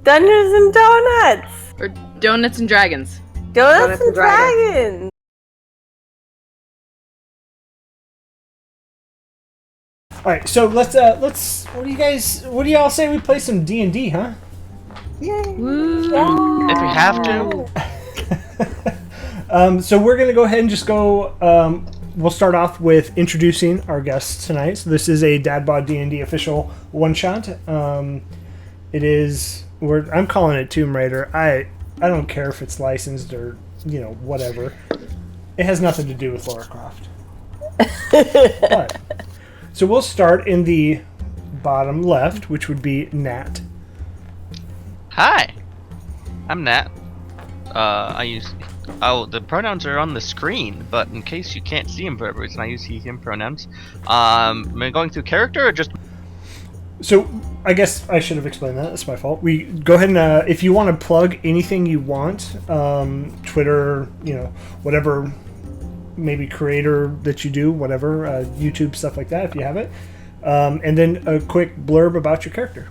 Dungeons and Donuts. Or Donuts and Dragons. Donuts and Dragons. All right, so let's. What do y'all say we play some D&D, huh? Yay! Woo. Yeah. If we have to. So we're gonna go ahead and just go. We'll start off with introducing our guests tonight. So this is a DadBodDnd official one shot. It is. I'm calling it Tomb Raider. I don't care if it's licensed or whatever. It has nothing to do with Lara Croft. But, so we'll start in the bottom left, which would be Nat. Hi, I'm Nat. The pronouns are on the screen, but in case you can't see him for whatever reason, I use he, him pronouns. Am I going through character or just... So, I guess I should have explained that. That's my fault. We go ahead and, if you want to plug anything you want, Twitter, whatever, maybe creator that you do, whatever, YouTube, stuff like that, if you have it. And then a quick blurb about your character.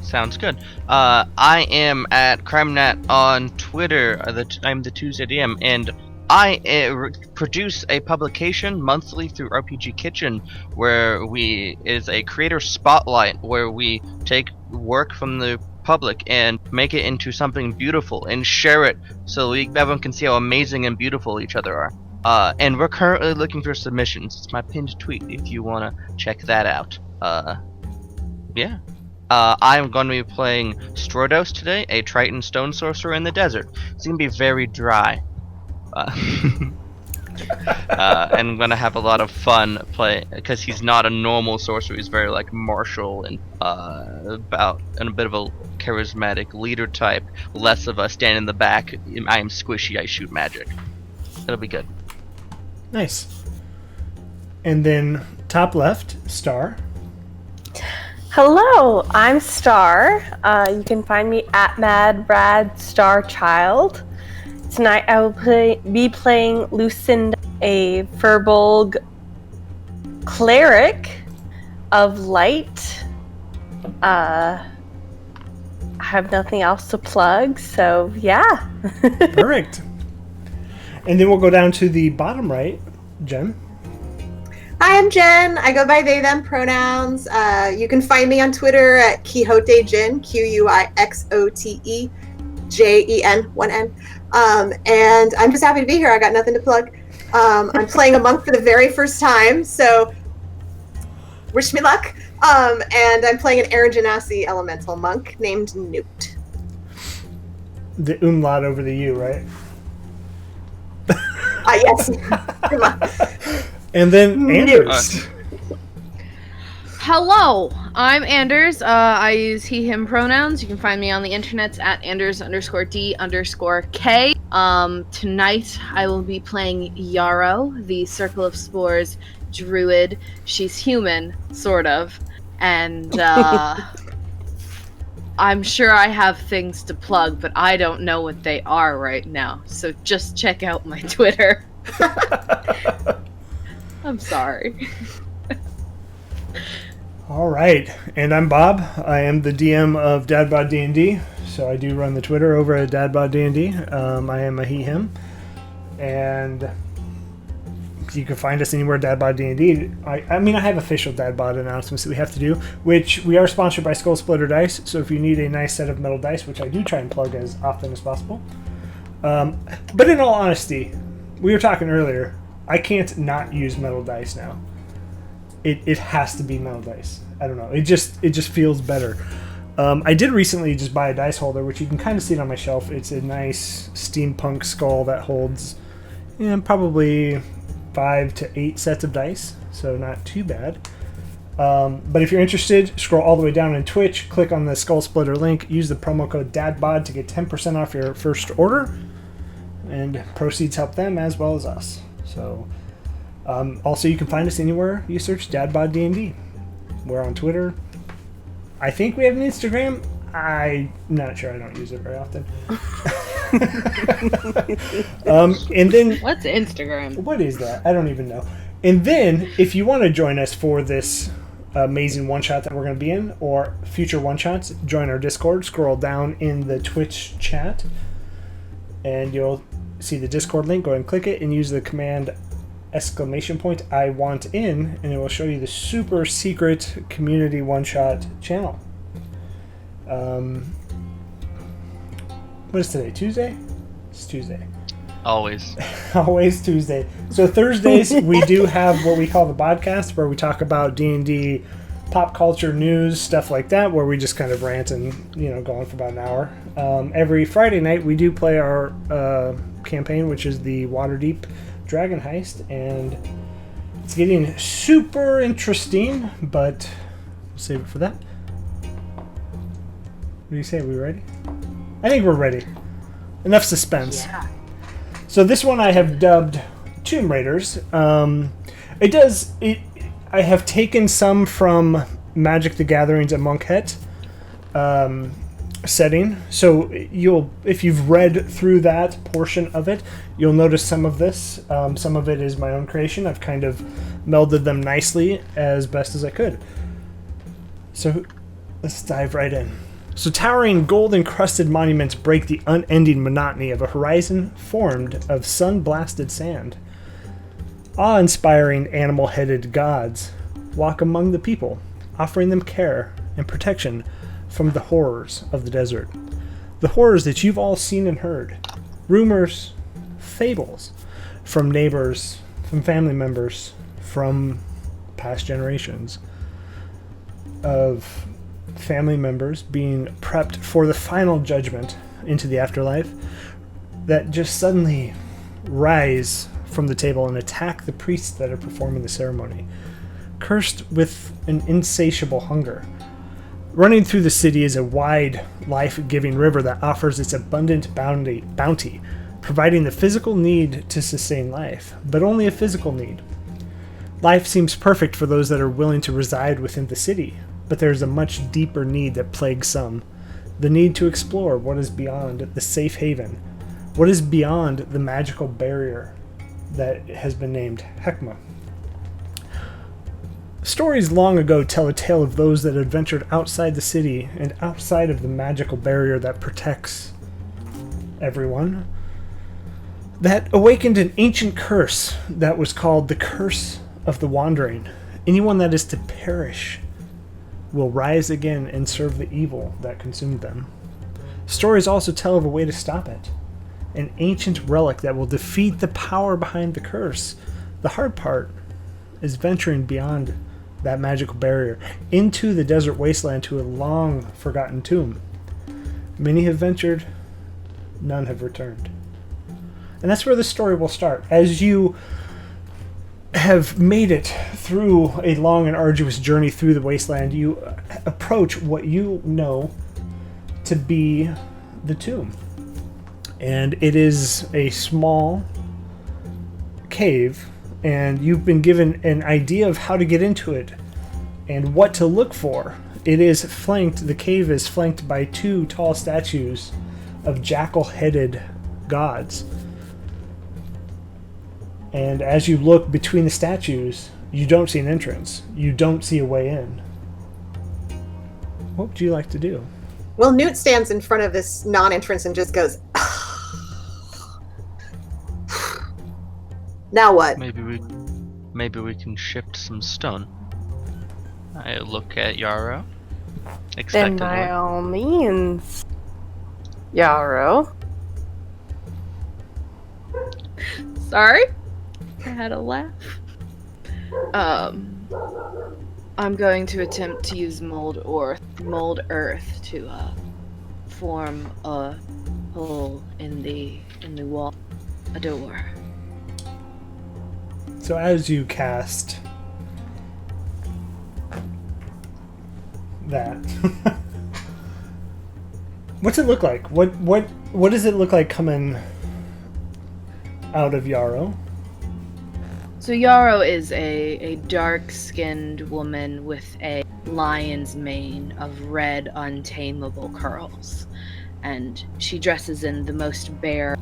Sounds good. I am at CrimeNat on Twitter. I'm the Tuesday DM, and I produce a publication monthly through RPG Kitchen, where is a creator spotlight where we take work from the public and make it into something beautiful and share it so everyone can see how amazing and beautiful each other are. And we're currently looking for submissions. It's my pinned tweet if you want to check that out. Yeah. I'm going to be playing Strodos today, a Triton stone sorcerer in the desert. It's going to be very dry. And I'm going to have a lot of fun because he's not a normal sorcerer. He's very martial and a bit of a charismatic leader type. Less of a stand in the back. I am squishy. I shoot magic. It'll be good. Nice. And then top left, Star. Hello, I'm Star. You can find me at MadBradStarChild. Tonight I will be playing Lucinda, a Furbolg cleric of light. I have nothing else to plug, so yeah. Perfect. And then we'll go down to the bottom right, Jen. Hi, I'm Jen. I go by they, them pronouns. You can find me on Twitter at QuixoteJen, QuixoteJen, 1 N. And I'm just happy to be here. I got nothing to plug. I'm playing a monk for the very first time, so wish me luck. And I'm playing an Aaron Genasi elemental monk named Newt. The umlaut over the U, right? Yes. And then Anders. Hello, I'm Anders. I use he, him pronouns. You can find me on the internets at Anders_D_K. Tonight I will be playing Yarrow, the Circle of Spores druid. She's human, sort of. And I'm sure I have things to plug, but I don't know what they are right now. So just check out my Twitter. I'm sorry. All right, and I'm Bob. I am the DM of DadBodDnd, so I do run the Twitter over at DadBodDnd. I am a he, him, and you can find us anywhere DadBodDnd. I mean, I have official DadBod announcements that we have to do, which we are sponsored by Skull Splitter Dice, so if you need a nice set of metal dice, which I do try and plug as often as possible. But in all honesty, we were talking earlier, I can't not use metal dice now. It has to be metal dice. I don't know. It just feels better. I did recently just buy a dice holder, which you can kind of see it on my shelf. It's a nice steampunk skull that holds probably 5 to 8 sets of dice, so not too bad. But if you're interested, scroll all the way down in Twitch, click on the Skull Splitter link, use the promo code DadBod to get 10% off your first order, and proceeds help them as well as us. So, also you can find us anywhere you search DadBodDnd. We're on Twitter. I think we have an Instagram. I'm not sure. I don't use it very often. And then What's Instagram? what is that? I don't even know. And then if you want to join us for this amazing one-shot that we're going to be in, or future one-shots, join our Discord. Scroll down in the Twitch chat, and you'll see the Discord link. Go ahead and click it, and use the command !I want in, and it will show you the super secret community one-shot channel. What is today? Tuesday? It's Tuesday. Always. Always Tuesday. So Thursdays we do have what we call the podcast, where we talk about D&D pop culture news, stuff like that, where we just kind of rant and go on for about an hour. Every Friday night we do play our campaign, which is the Waterdeep Dragon Heist, and it's getting super interesting, but we'll save it for that. What do you say? Are we ready? I think we're ready. Enough suspense. Yeah. So this one I have dubbed Tomb Raiders. I have taken some from Magic the Gathering's A Monkhet setting. So if you've read through that portion of it, you'll notice some of this. Some of it is my own creation. I've kind of melded them nicely as best as I could. So let's dive right in. So towering gold-encrusted monuments break the unending monotony of a horizon formed of sun-blasted sand. Awe-inspiring animal-headed gods walk among the people, offering them care and protection from the horrors of the desert. The horrors that you've all seen and heard. Rumors, fables, from neighbors, from family members, from past generations of family members being prepped for the final judgment into the afterlife that just suddenly rise from the table and attack the priests that are performing the ceremony, cursed with an insatiable hunger. Running through the city is a wide, life-giving river that offers its abundant bounty, providing the physical need to sustain life, but only a physical need. Life seems perfect for those that are willing to reside within the city, but there's a much deeper need that plagues some. The need to explore what is beyond the safe haven, what is beyond the magical barrier that has been named Hekma. Stories long ago tell a tale of those that adventured outside the city and outside of the magical barrier that protects everyone, that awakened an ancient curse that was called the Curse of the Wandering. Anyone that is to perish will rise again and serve the evil that consumed them. Stories also tell of a way to stop it, an ancient relic that will defeat the power behind the curse. The hard part is venturing beyond that magical barrier into the desert wasteland to a long forgotten tomb. Many have ventured, none have returned. And that's where the story will start. As you have made it through a long and arduous journey through the wasteland, you approach what you know to be the tomb. And it is a small cave, and you've been given an idea of how to get into it and what to look for. The cave is flanked by two tall statues of jackal-headed gods. And as you look between the statues, you don't see an entrance. You don't see a way in. What would you like to do? Well, Newt stands in front of this non-entrance and just goes, now what? Maybe we can shift some stone. I look at Yarrow. Then Expectantly. by all means, Yarrow. Sorry? I had a laugh. I'm going to attempt to use mold earth to form a hole in the wall, a door. So as you cast that, what's it look like? What does it look like coming out of Yarrow? So Yarrow is a dark-skinned woman with a lion's mane of red, untamable curls. And she dresses in the most bare,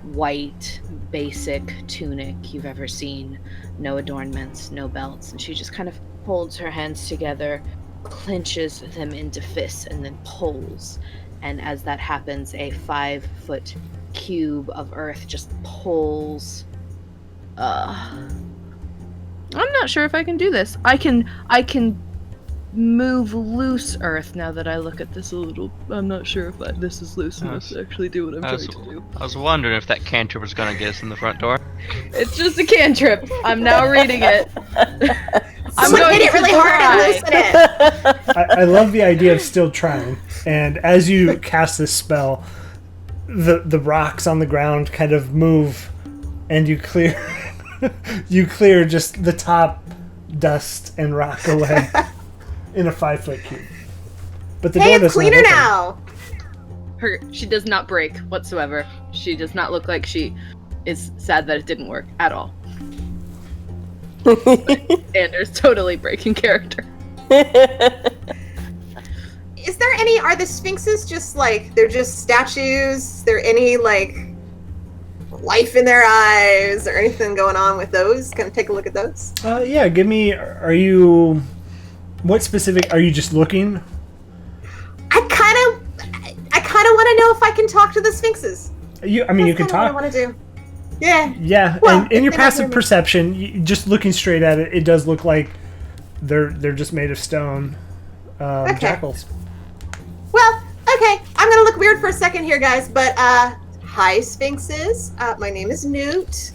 white, basic tunic you've ever seen. No adornments, no belts. And she just kind of holds her hands together, clenches them into fists, and then pulls. And as that happens, a 5-foot cube of earth just pulls. I'm not sure if I can do this. I can move loose earth now that I look at this a little. I'm not sure if this is loose enough to actually do what I'm trying to do. I was wondering if that cantrip was going to get us in the front door. It's just a cantrip. I'm now reading it. I'm going to hit it really hard and loosen it. I love the idea of still trying. And as you cast this spell, the rocks on the ground kind of move, and you clear just the top dust and rock away in a 5-foot cube. But the door It's does cleaner not open. now. She does not break whatsoever. She does not look like she is sad that it didn't work at all. Anders totally breaking character. Is there any? Are the sphinxes just like they're just statues? Is there any like life in their eyes or anything going on with those? Can I take a look at those? Yeah, give me. What specific? Are you just looking? I kind of want to know if I can talk to the sphinxes. You can What I talk. want to do. Yeah. Yeah, Well, and in your if they don't hear passive me. perception, just looking straight at it, it does look like they're just made of stone jackals. Well, okay. I'm gonna look weird for a second here, guys. But hi, sphinxes. My name is Newt.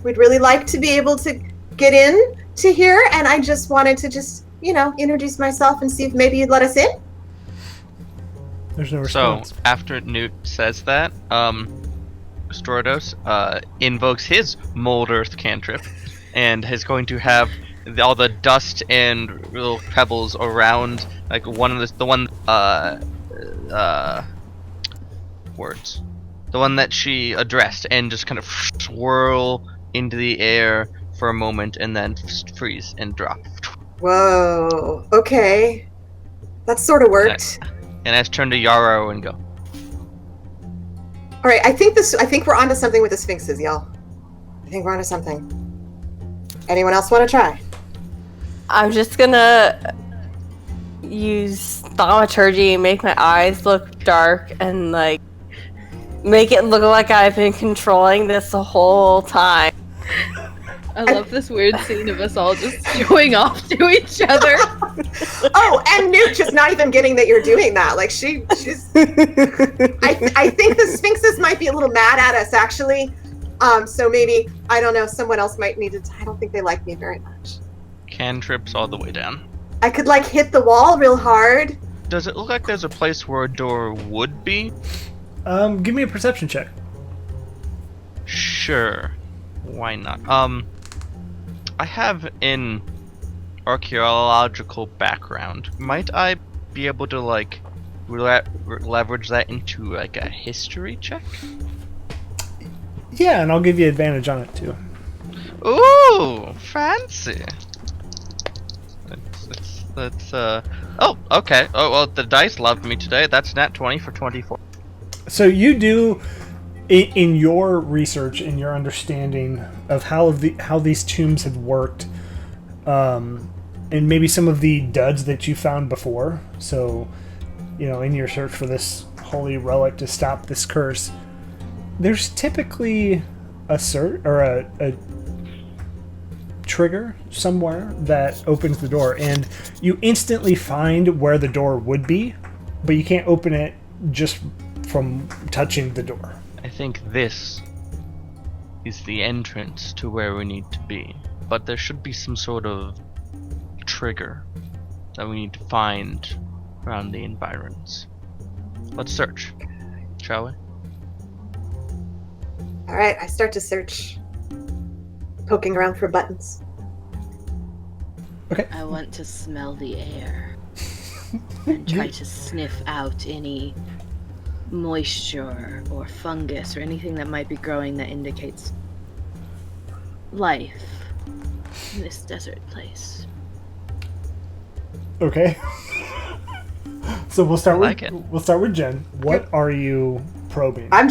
We'd really like to be able to get in to here, and I just wanted to introduce myself and see if maybe you'd let us in. There's no So, response. after Newt says that, Stordos invokes his Mold Earth cantrip, and is going to have all the dust and little pebbles around, like words. The one that she addressed, and just kind of swirl into the air for a moment, and then freeze and drop. Whoa. Okay. That sort of worked. And I just turn to Yarrow and go, All right. I think we're onto something with the sphinxes, y'all. I think we're onto something. Anyone else want to try? I'm just gonna use thaumaturgy and make my eyes look dark and like make it look like I've been controlling this the whole time. I love this weird scene of us all just showing off to each other. Oh, and Newt just not even getting that you're doing that. Like she's. I think the sphinxes might be a little mad at us, actually. So maybe I don't know. Someone else might need to. I don't think they like me very much. cantrips all the way down. I could like hit the wall real hard. Does it look like there's a place where a door would be? Give me a perception check. Sure. Why not? I have an archaeological background. Might I be able to like leverage that into like a history check? Yeah, and I'll give you advantage on it too. Ooh, fancy. Let's oh, okay. Oh, well, the dice loved me today. That's nat 20 for 24. So you do, in your research, in your understanding of how these tombs have worked, and maybe some of the duds that you found before. So, in your search for this holy relic to stop this curse, there's typically a trigger somewhere that opens the door, and you instantly find where the door would be, but you can't open it just from touching the door. I think this is the entrance to where we need to be, but there should be some sort of trigger that we need to find around the environs. Let's search, shall we? All right, I start to search, poking around for buttons. Okay. I want to smell the air and try to sniff out any moisture or fungus or anything that might be growing that indicates life in this desert place. Okay. So we'll start like with it. we'll start with Jen. What are you probing? I'm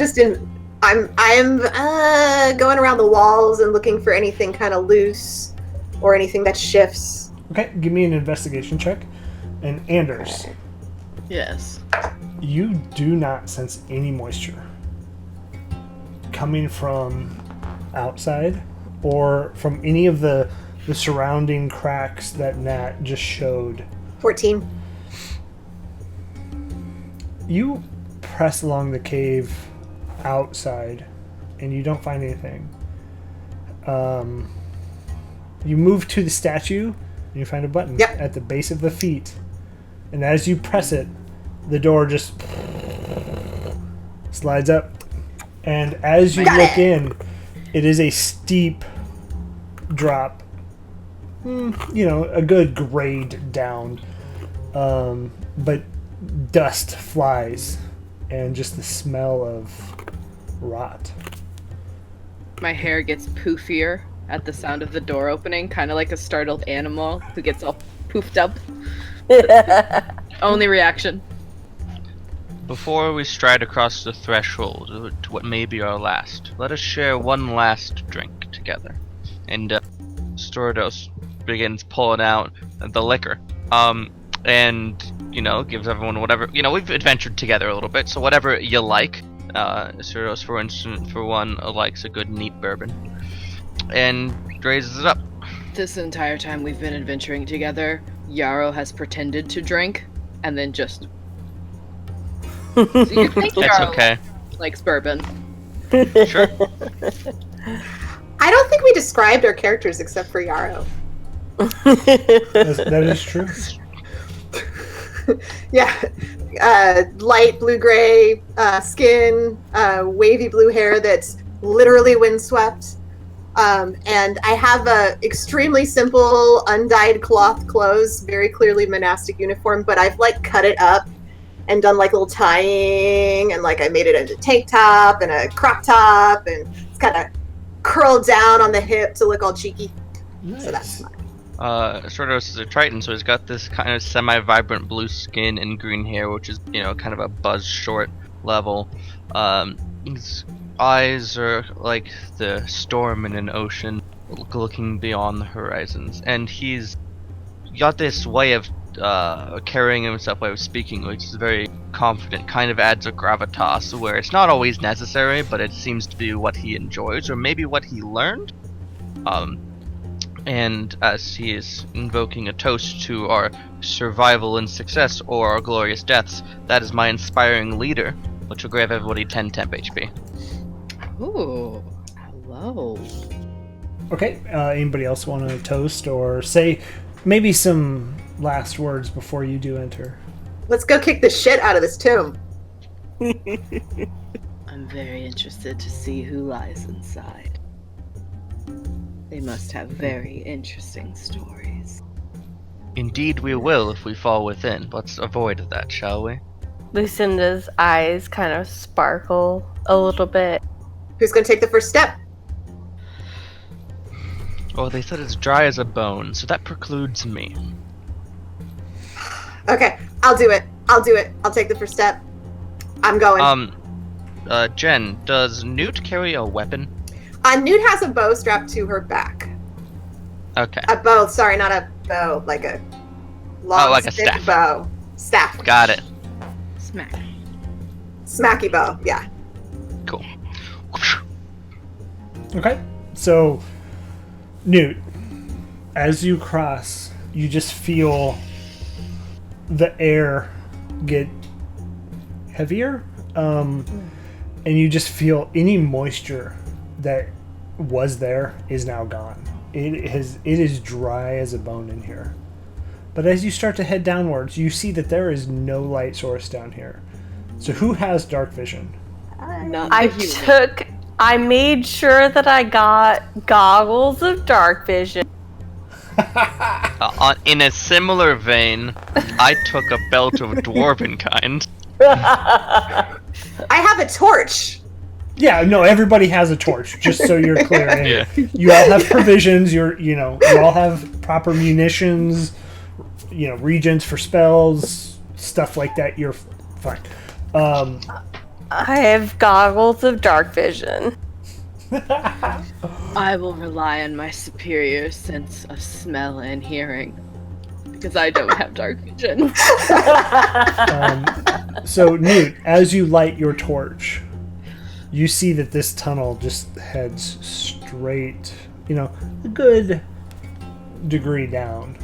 going around the walls and looking for anything kind of loose or anything that shifts. Okay, give me an investigation check. And Anders, Yes. you do not sense any moisture coming from outside or from any of the surrounding cracks that Nat just showed. 14. You press along the cave outside and you don't find anything. You move to the statue and you find a button at the base of the feet. And as you press it, the door just slides up. And as you look in, it is a steep drop. A good grade down. But dust flies and just the smell of rot. My hair gets poofier at the sound of the door opening, kind of like a startled animal who gets all poofed up. Only reaction. Before we stride across the threshold to what may be our last, let us share one last drink together. And Stordos begins pulling out the liquor. And, gives everyone whatever. We've adventured together a little bit, so whatever you like. Stordos, for instance, for one, likes a good neat bourbon. And raises it up. This entire time we've been adventuring together, Yarrow has pretended to drink, and then just... So you think It's Yarrow okay. likes bourbon. Sure. I don't think we described our characters except for Yarrow. That is true. Yeah. Light blue-gray skin, wavy blue hair that's literally windswept. And I have a extremely simple, undyed cloth clothes, very clearly monastic uniform, but I've cut it up and done little tying, and I made it into a tank top and a crop top, and it's kind of curled down on the hip to look all cheeky. Nice. So that's mine. Stordos is a Triton, so he's got this kind of semi-vibrant blue skin and green hair, which is, kind of a buzz short level. His eyes are like the storm in an ocean, looking beyond the horizons, and he's got this way of carrying himself, way of speaking, which is very confident, kind of adds a gravitas, where it's not always necessary, but it seems to be what he enjoys, or maybe what he learned. And as he is invoking a toast to our survival and success, or our glorious deaths, that is my inspiring leader, which will give everybody 10 temp HP. Ooh, hello. Okay, anybody else want to toast or say maybe some last words before you do enter? Let's go kick the shit out of this tomb. I'm very interested to see who lies inside. They must have very interesting stories. Indeed we will if we fall within. Let's avoid that, shall we? Lucinda's eyes kind of sparkle a little bit. Who's going to take the first step? Oh, they said it's dry as a bone, so that precludes me. Okay, I'll do it. I'll take the first step. I'm going. Jen, does Newt carry a weapon? Newt has a bow strapped to her back. Okay. A bow, sorry, not a bow, like a long like a stick staff. bow. Staff. Got it. Smack. Smacky bow, yeah. Cool. Okay, so Newt, as you cross, you just feel the air get heavier, and you just feel any moisture that was there is now gone. It is dry as a bone in here. But as you start to head downwards, you see that there is no light source down here. So who has dark vision? I made sure that I got goggles of dark vision. In a similar vein, I took a belt of dwarven kind. I have a torch. Yeah, no, everybody has a torch, just so you're clear. And Yeah. you all have provisions, you all have proper munitions, regents for spells, stuff like that. You're fine. I have goggles of dark vision. I will rely on my superior sense of smell and hearing. because I don't have dark vision. So, Newt, as you light your torch, you see that this tunnel just heads straight, a good degree down.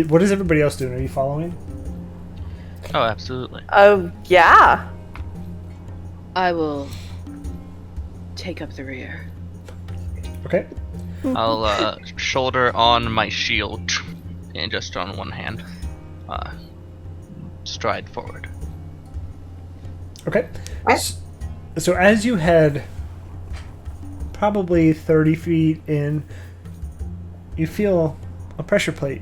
What is everybody else doing? Are you following? Oh, absolutely. Oh, yeah. I will take up the rear. Okay. I'll shoulder on my shield and just on one hand, stride forward. Okay. What? So as you head probably 30 feet in, you feel a pressure plate.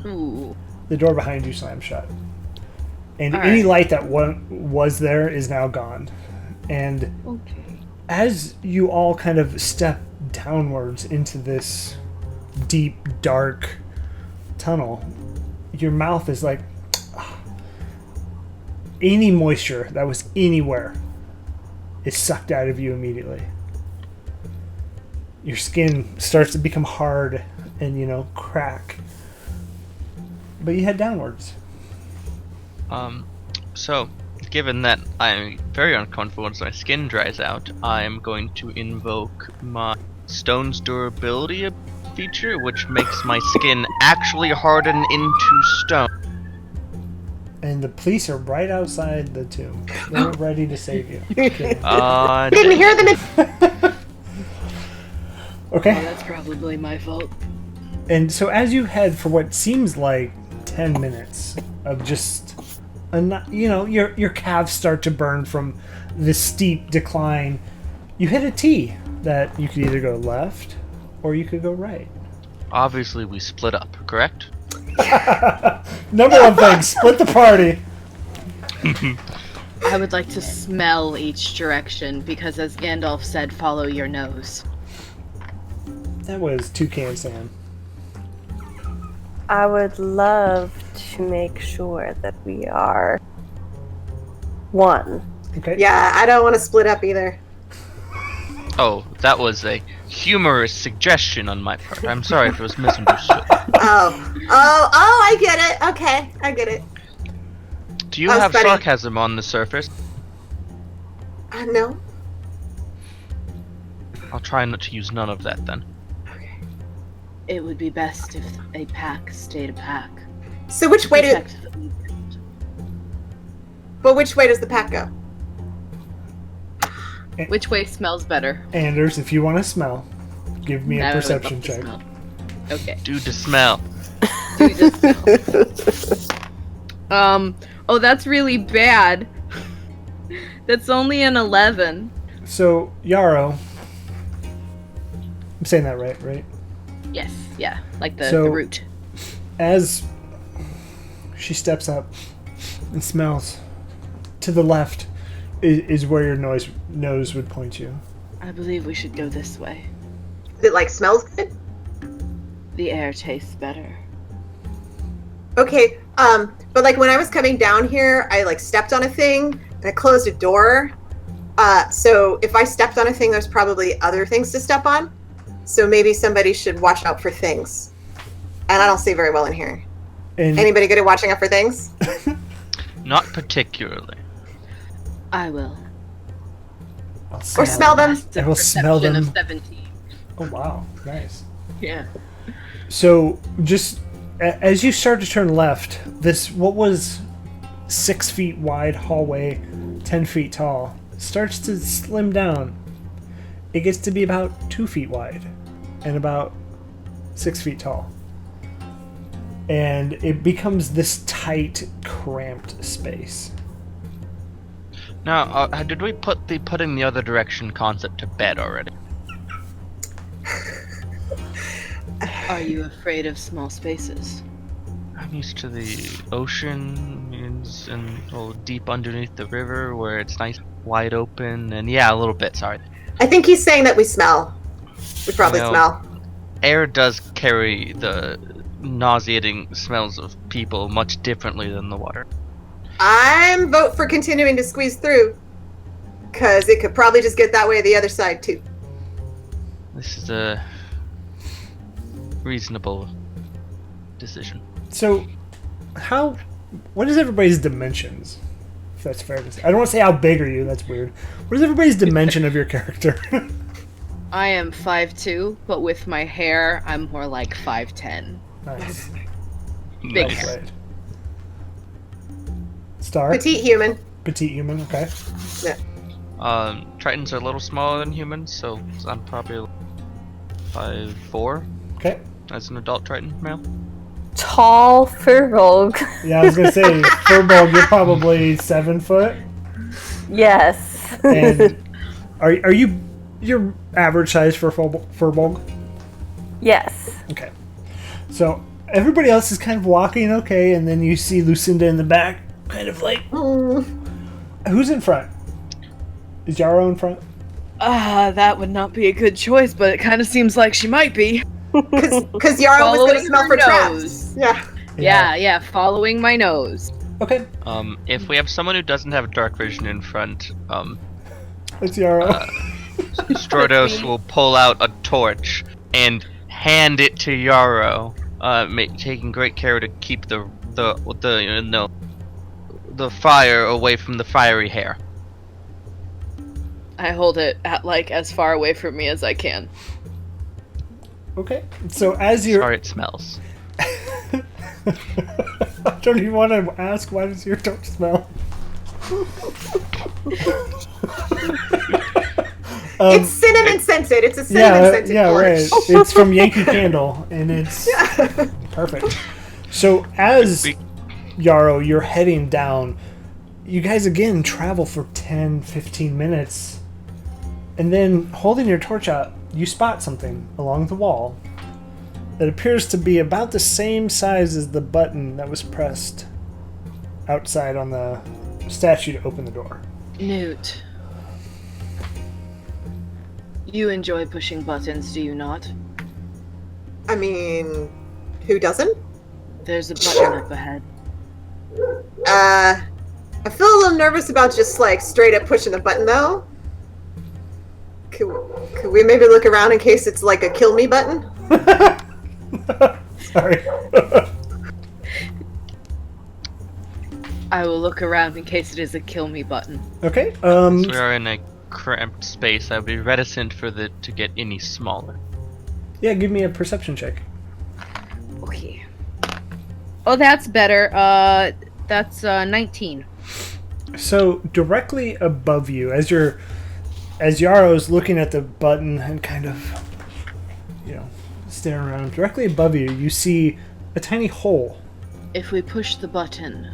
Ooh. The door behind you slams shut. And All any right. light that was there is now gone. And Okay. as you all kind of step downwards into this deep, dark tunnel, your mouth is like any moisture that was anywhere is sucked out of you immediately. Your skin starts to become hard and, crack. But you head downwards. So, given that I'm very uncomfortable once my skin dries out, I'm going to invoke my Stone's Durability feature, which makes my skin actually harden into stone. And the police are right outside the tomb. They're ready to save you. Didn't hear them. Okay. Oh, that's probably my fault. And so as you head for what seems like 10 minutes of just, your calves start to burn from this steep decline, you hit a T that you could either go left or you could go right. Obviously, we split up, correct? Number one thing, split the party. I would like to smell each direction because, as Gandalf said, follow your nose. That was Toucan Sam. I would love to make sure that we are one. Okay. Yeah, I don't want to split up either. Oh, that was a humorous suggestion on my part. I'm sorry if it was misunderstood. Oh, I get it. Okay, I get it. Do you That was have funny. sarcasm on the surface? No. I'll try not to use none of that then. It would be best if a pack stayed a pack. So which way Protect the- But which way does the pack go? Which way smells better? Anders, if you want to smell, give me a I would perception love to check. smell. Okay. Due to smell. Do the smell. Oh, that's really bad. That's only an 11. So, Yarrow, I'm saying that right? Yes, yeah, like the So- root. As she steps up and smells, to the left is where your nose would point you. I believe we should go this way. It smells good? The air tastes better. Okay, but when I was coming down here, I stepped on a thing and I closed a door. So if I stepped on a thing, there's probably other things to step on. So maybe somebody should watch out for things. And I don't see very well in here. And Anybody good at watching out for things? Not particularly. I will. I'll Or smell them? I will smell Perception them. of 17. Oh wow, nice. Yeah. So just as you start to turn left, this what was 6 feet wide hallway, 10 feet tall, starts to slim down. It gets to be about 2 feet wide and about 6 feet tall. And it becomes this tight, cramped space. Now, did we put the putting the other direction concept to bed already? Are you afraid of small spaces? I'm used to the ocean and deep underneath the river where it's nice, wide open, and yeah, a little bit. Sorry. I think he's saying that we smell. We probably Well, smell. Air does carry the nauseating smells of people much differently than the water. I'm vote for continuing to squeeze through. Because it could probably just get that way the other side, too. This is a reasonable decision. So, what is everybody's dimensions? If that's fair to say. I don't want to say how big are you, that's weird. What is everybody's dimension of your character? I am 5'2", but with my hair, I'm more like 5'10". Nice. Big. Nice. Right. Star? Petite human. Petite human, okay. Yeah. Tritons are a little smaller than humans, so I'm probably 5'4" Okay. as an adult Triton male. Tall Furbolg. Yeah, I was gonna say, Furbolg, you're probably 7 foot. Yes. And are you your average size for Furbolg? Yes. Okay. So everybody else is kind of walking okay, and then you see Lucinda in the back, kind of like, who's in front? Is Yarrow in front? That would not be a good choice, but it kind of seems like she might be. Because Yarrow was going to Following smell her for nose. traps. Yeah. Yeah, following my nose. Okay. If we have someone who doesn't have dark vision in front, It's Yarrow. Stratos will pull out a torch and hand it to Yarrow, taking great care to keep the fire away from the fiery hair. I hold it at like as far away from me as I can. Okay. So as you're... Sorry, it smells. I don't even want to ask, why does your torch smell? It's cinnamon scented. It's a cinnamon scented torch. Right. It's from Yankee Candle, and it's perfect. So as Yarrow, you're heading down, you guys again travel for 10-15 minutes, and then holding your torch out, you spot something along the wall that appears to be about the same size as the button that was pressed outside on the statue to open the door. Newt. You enjoy pushing buttons, do you not? I mean, who doesn't? There's a button up ahead. I feel a little nervous about just like straight up pushing the button though. Could we maybe look around in case it's like a kill me button? Sorry. I will look around in case it is a kill me button. Okay. Since we are in a cramped space, I would be reticent to get any smaller. Yeah, give me a perception check. Okay. Oh, that's better. That's 19. So directly above you, as Yarrow's looking at the button and kind of, staring around, directly above you, you see a tiny hole. If we push the button,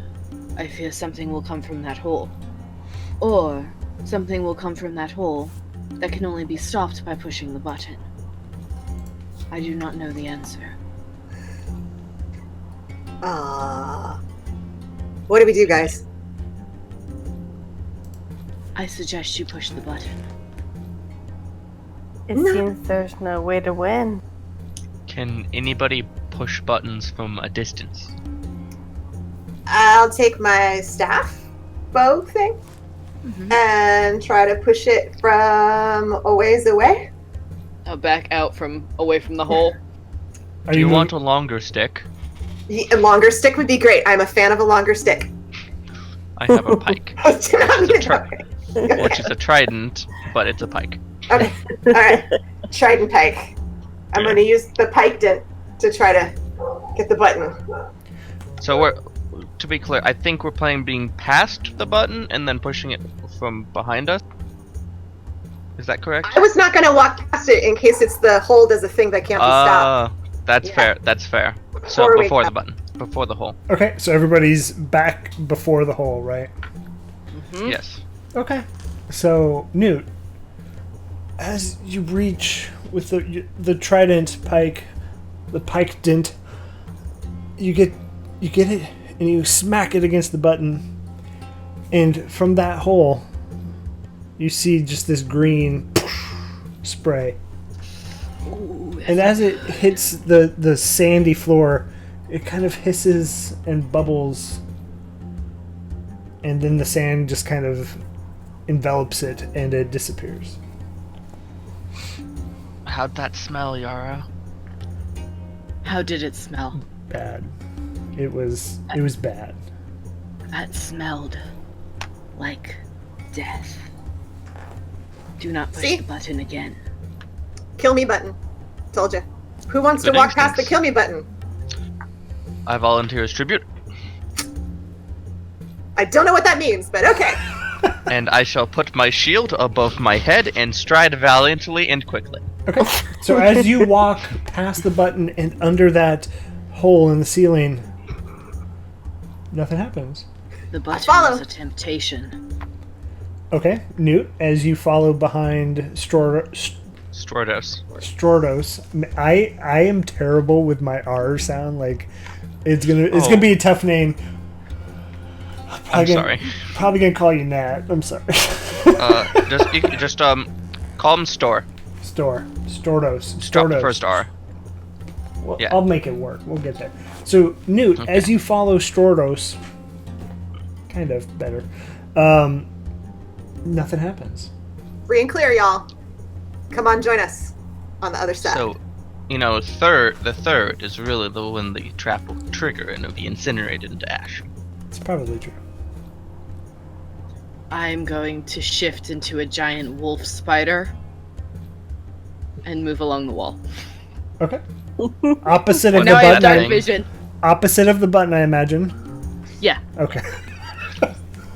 I fear something will come from that hole. Or something will come from that hole that can only be stopped by pushing the button. I do not know the answer. What do we do, guys? I suggest you push the button. It seems there's no way to win. Can anybody push buttons from a distance? I'll take my staff bow thing and try to push it from a ways away. I'll back out from away from the hole. Do you want a longer stick? A longer stick would be great. I'm a fan of a longer stick. I have a pike, which is a trident, but it's a pike. Okay. All right. Trident pike. I'm going to use the pike dent to try to get the button. So to be clear, I think we're playing being past the button and then pushing it from behind us. Is that correct? I was not going to walk past it in case it's the hold as a thing that can't be stopped. That's fair. That's fair. So before the button, before the hole. Okay, so everybody's back before the hole, right? Yes. Okay. So, Newt, as you reach with the trident pike, the pike dent, you get it and you smack it against the button, and from that hole, you see just this green spray. Ooh, And as it hits the sandy floor, it kind of hisses and bubbles, and then the sand just kind of envelops it and it disappears. How'd that smell, Yara? how did it smell? bad. It was bad. That smelled like death. Do not push See? the button again. Kill me button. Told you. Who wants Good to walk past the instincts. kill me button? I volunteer as tribute, I don't know what that means, but okay. and I shall put my shield above my head and stride valiantly and quickly. Okay. So as you walk past the button and under that hole in the ceiling, nothing happens. The button follow. was a temptation. Okay, Newt, as you follow behind Stordos. Stordos, I am terrible with my R sound. Like, it's gonna be a tough name. I'm sorry. Probably gonna call you Nat. I'm sorry. Just call him Stordos. Stordos. Drop the first R. Well, Yeah. I'll make it work. We'll get there. So, Newt, as you follow Stordos, kind of better, nothing happens. Free and clear, y'all. Come on, join us on the other side. So, the third is really the one the trap will trigger and it'll be incinerated into ash. It's probably true. I'm going to shift into a giant wolf spider and move along the wall. Okay. Opposite of the Now I have button. dark thing. vision. Opposite of the button, I imagine. Yeah. Okay.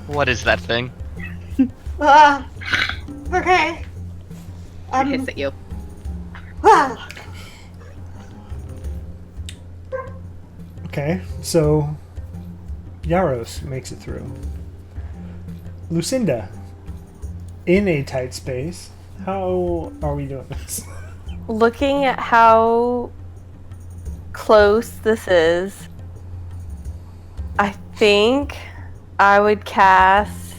What is that thing? Okay. It hits at you. Ah. Okay. So, Yaros makes it through. Lucinda, in a tight space, how are we doing this? Looking at how close this is, I think I would cast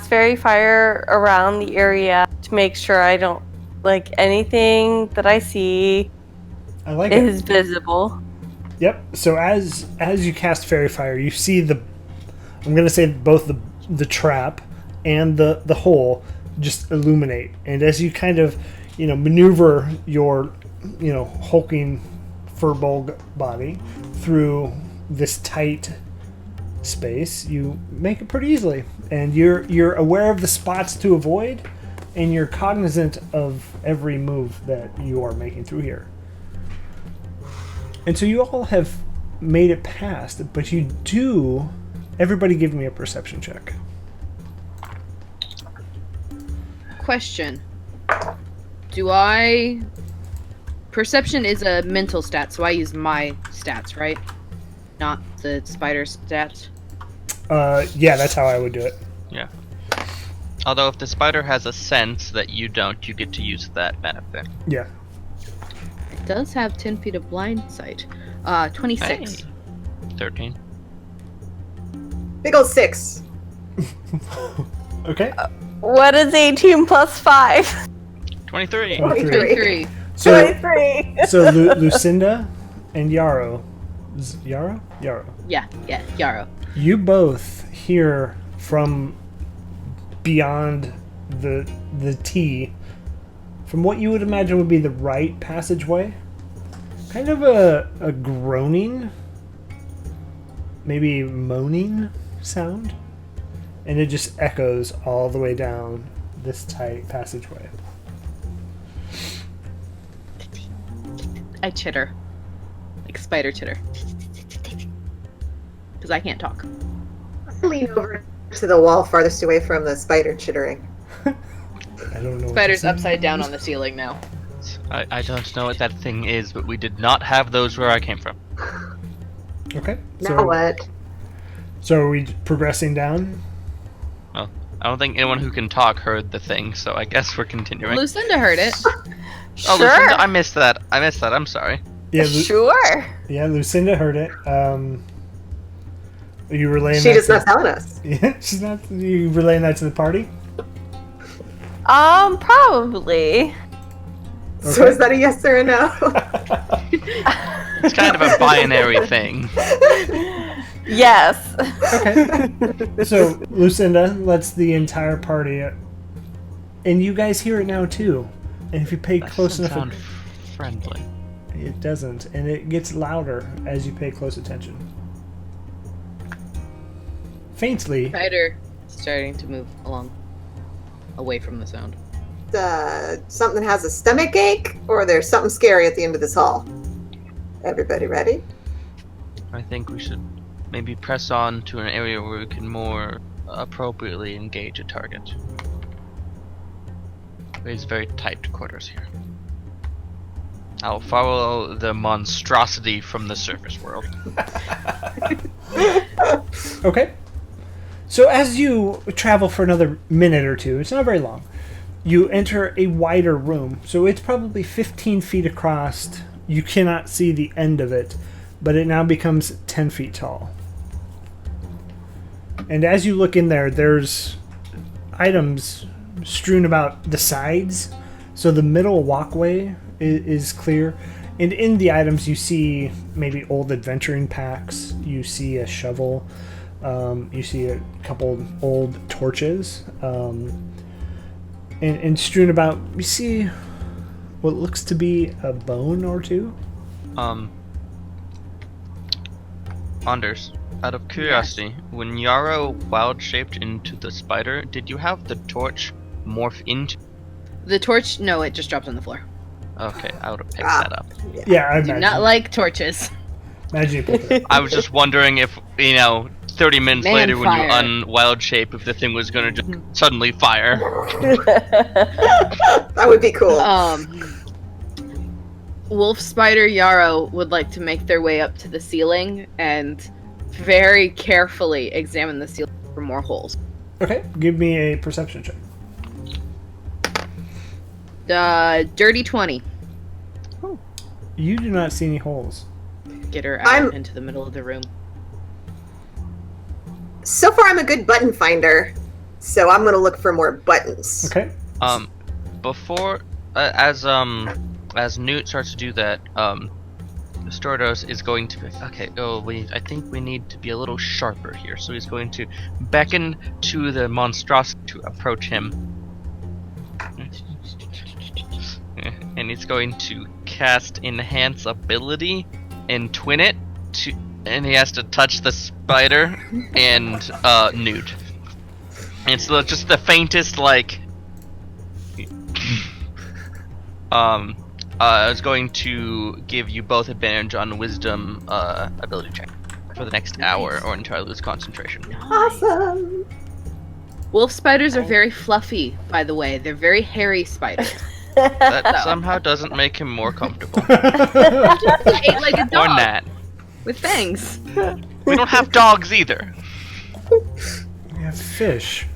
Fairy Fire around the area to make sure I don't, like, anything that I see I like it. is visible. Yep. So as you cast Fairy Fire, you see I'm gonna say both the trap and the hole just illuminate, and as you kind of maneuver your hulking furball body through this tight space, you make it pretty easily, and you're aware of the spots to avoid, and you're cognizant of every move that you are making through here. And so you all have made it past, but everybody give me a perception check. Question. Perception is a mental stat, so I use my stats, right? Not the spider stats. Yeah, that's how I would do it. Yeah. Although if the spider has a sense that you don't, you get to use that benefit. Yeah. It does have 10 feet of blind sight. 26. Hey. 13. Big old 6. Okay. What is 18 plus 5? 23. 23. So 23. Lucinda and Yarrow. Yarrow? Yeah, Yarrow. You both hear from beyond the T, from what you would imagine would be the right passageway, kind of a groaning, maybe moaning sound, and it just echoes all the way down this tight passageway. I chitter. Like spider chitter. Because I can't talk. Lean over to the wall farthest away from the spider chittering. I don't know. Spider's upside down on the ceiling now. I don't know what that thing is, but we did not have those where I came from. Okay. Now what? So are we progressing down? Well, I don't think anyone who can talk heard the thing, so I guess we're continuing. Lucinda heard it. Oh, Sure. Lucinda, I missed that. I'm sorry. Yeah. Sure. Yeah, Lucinda heard it. Are you relaying She that just to- not telling us. Yeah, she's not. You relaying that to the party? Probably. So is that a yes or a no? It's kind of a binary thing. Yes. Okay. So Lucinda lets the entire party, and you guys hear it now too. And if you pay That close doesn't enough, sound friendly. it doesn't, and it gets louder as you pay close attention. Faintly. Spider starting to move along, away from the sound. Something has a stomach ache, or there's something scary at the end of this hall. Everybody ready? I think we should maybe press on to an area where we can more appropriately engage a target. There's very tight quarters here. I'll follow the monstrosity from the surface world. Okay. So as you travel for another minute or two, it's not very long, you enter a wider room. So it's probably 15 feet across. You cannot see the end of it, but it now becomes 10 feet tall. And as you look in there, there's items strewn about the sides. So the middle walkway is clear. And in the items, you see maybe old adventuring packs. You see a shovel. You see a couple old torches. And strewn about, you see what looks to be a bone or two. Anders, out of curiosity, when Yarrow wild-shaped into the spider, did you have the torch morph into... The torch, no, it just dropped on the floor. Okay, I would have picked that up. Yeah, I Do imagine. not like torches. Imagine you pick it up. I was just wondering if, 30 minutes Man later when fire. you unwild shape, if the thing was gonna just suddenly fire. That would be cool. Wolf Spider Yarrow would like to make their way up to the ceiling and very carefully examine the ceiling for more holes. Okay, give me a perception check. Dirty 20. You do not see any holes. Get her out I'm- into the middle of the room. So far, I'm a good button finder, so I'm gonna look for more buttons. Okay. Before, as Newt starts to do that, Stordos is going to I think we need to be a little sharper here. So he's going to beckon to the monstrosity to approach him. And he's going to cast Enhance Ability and twin it to, and he has to touch the spider and Newt. And so just the faintest I was going to give you both advantage on Wisdom ability check for the next hour or until I lose concentration. Awesome. Wolf spiders are very fluffy, by the way. They're very hairy spiders. That somehow doesn't make him more comfortable. Ate like a Or dog Nat. with fangs. We don't have dogs either. We have fish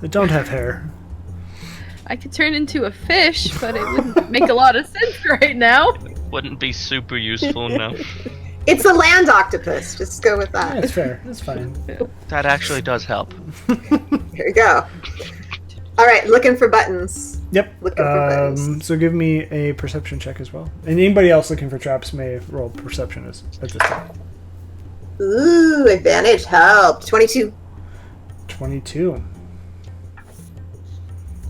that don't have hair. I could turn into a fish, but it wouldn't make a lot of sense right now. Wouldn't be super useful, no. It's a land octopus. Just go with Yeah, that. it's fair. That's fine. That actually does help. Here we go. All right, looking for buttons. Yep. Looking for buttons. So give me a perception check as well. And anybody else looking for traps may roll perception at this time. Ooh, advantage help. 22. 22.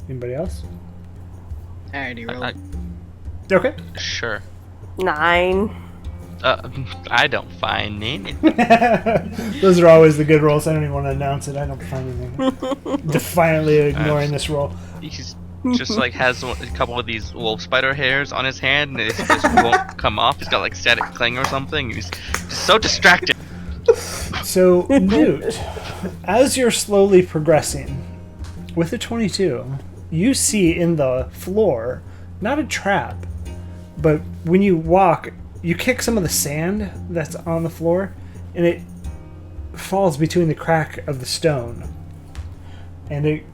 Anybody else? I already rolled. Okay. Sure. 9. I don't find any. Those are always the good rolls. I don't even want to announce it. I don't find anything. Defiantly ignoring this roll. He's just has a couple of these wolf spider hairs on his hand and it just won't come off. He's got static cling or something. He's just so distracted. So, Newt, as you're slowly progressing with a 22, you see in the floor, not a trap, but when you walk, you kick some of the sand that's on the floor, and it falls between the crack of the stone, and it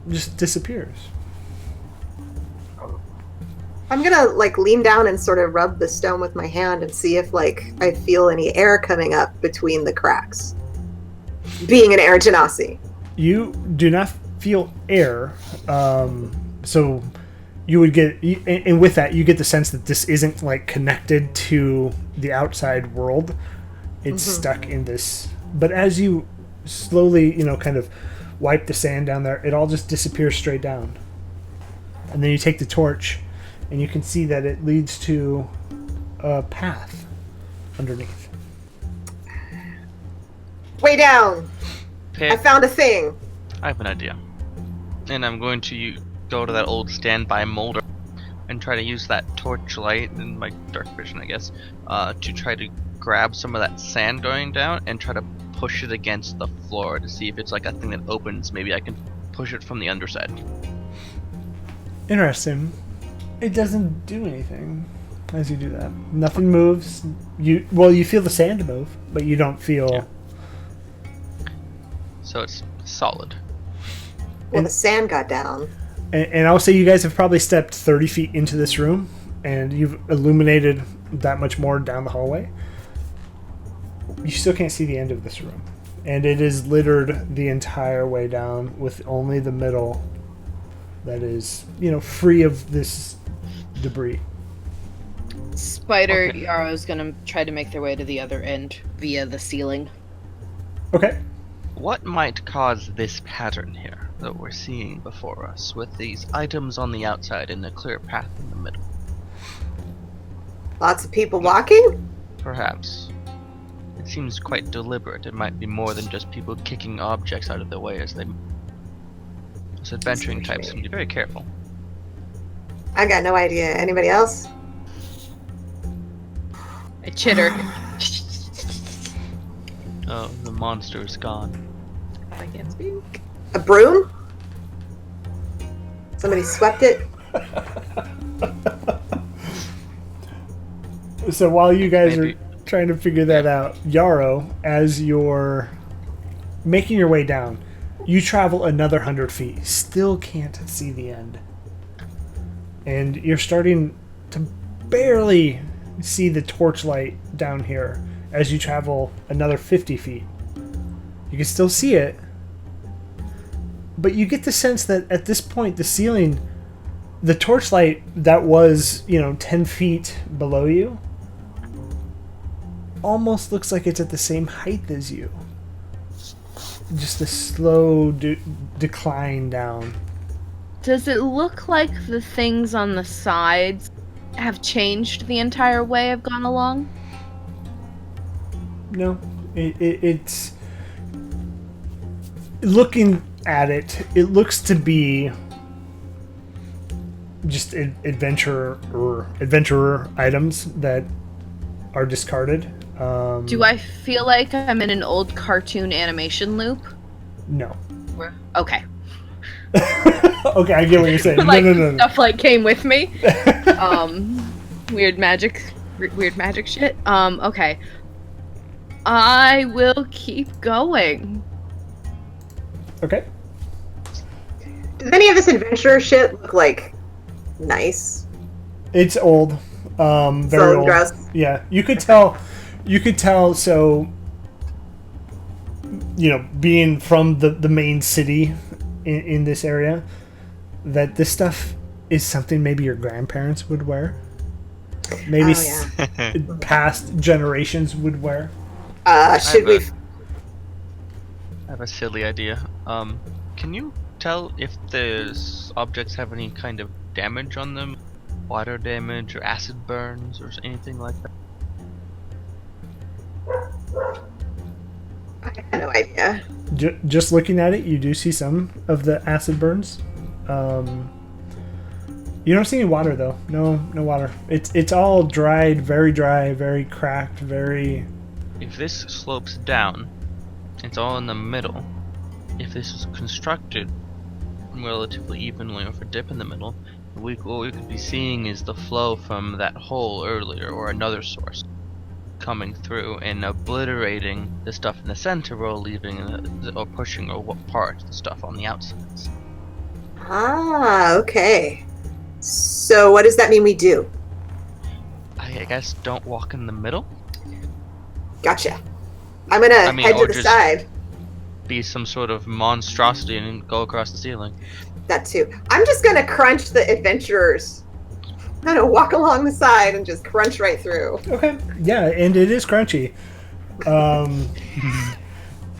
just disappears. I'm gonna lean down and sort of rub the stone with my hand and see if I feel any air coming up between the cracks. Being an air genasi. You do not feel air, so you would get, and with that, you get the sense that this isn't connected to the outside world. It's stuck in this. But as you slowly, kind of wipe the sand down there, it all just disappears straight down. And then you take the torch and you can see that it leads to a path underneath. Way down. Pick. I found a thing. I have an idea. And I'm going to go to that old standby molder and try to use that torchlight and my dark vision, I guess, to try to grab some of that sand going down and try to push it against the floor to see if it's like a thing that opens. Maybe I can push it from the underside. Interesting. It doesn't do anything as you do that. Nothing moves. You feel the sand move, but you don't feel... Yeah. So it's solid. Well, the sand got down. And I'll say you guys have probably stepped 30 feet into this room, and you've illuminated that much more down the hallway. You still can't see the end of this room. And it is littered the entire way down with only the middle that is, free of this debris. Spider Okay. Yarrow's gonna try to make their way to the other end via the ceiling. Okay. What might cause this pattern here that we're seeing before us, with these items on the outside and a clear path in the middle? Lots of people walking? Perhaps. It seems quite deliberate. It might be more than just people kicking objects out of their way as they... Those adventuring types can be very careful. I got no idea. Anybody else? I chitter. Oh, the monster is gone. I can't speak. A broom? Somebody swept it? So while you guys Maybe. are trying to figure that out, Yarrow, as you're making your way down, you travel another 100 feet. Still can't see the end. And you're starting to barely see the torchlight down here as you travel another 50 feet. You can still see it, but you get the sense that at this point the ceiling, the torchlight that was 10 feet below you, almost looks like it's at the same height as you. Just a slow decline down. Does it look like the things on the sides have changed the entire way I've gone along? No, it's looking at it. It looks to be just adventurer items that are discarded. Do I feel like I'm in an old cartoon animation loop? No. Okay. Okay, I get what you're saying. Like No. stuff like came with me. Weird magic shit. Okay. I will keep going. Okay. Does any of this adventurer shit look like nice? It's old. Very So old. gross. Yeah, you could tell. So, being from the main city in this area, that this stuff is something maybe your grandparents would wear. Maybe Oh, past generations would wear. Should we? I have a silly idea. Can you tell if the objects have any kind of damage on them? Water damage or acid burns or anything like that? I have no idea. Just looking at it, you do see some of the acid burns. You don't see any water though. No water. It's all dried, very dry, very cracked, very. If this slopes down, it's all in the middle. If this is constructed relatively evenly with a dip in the middle, what we could be seeing is the flow from that hole earlier or another source coming through and obliterating the stuff in the center while leaving or pushing or apart the stuff on the outsides. Ah, okay. So what does that mean we do? I guess don't walk in the middle. Gotcha. I'm gonna head to or the just side. be some sort of monstrosity and go across the ceiling. That too. I'm just gonna crunch the adventurers. I'm gonna walk along the side and just crunch right through. Okay. Yeah, and it is crunchy.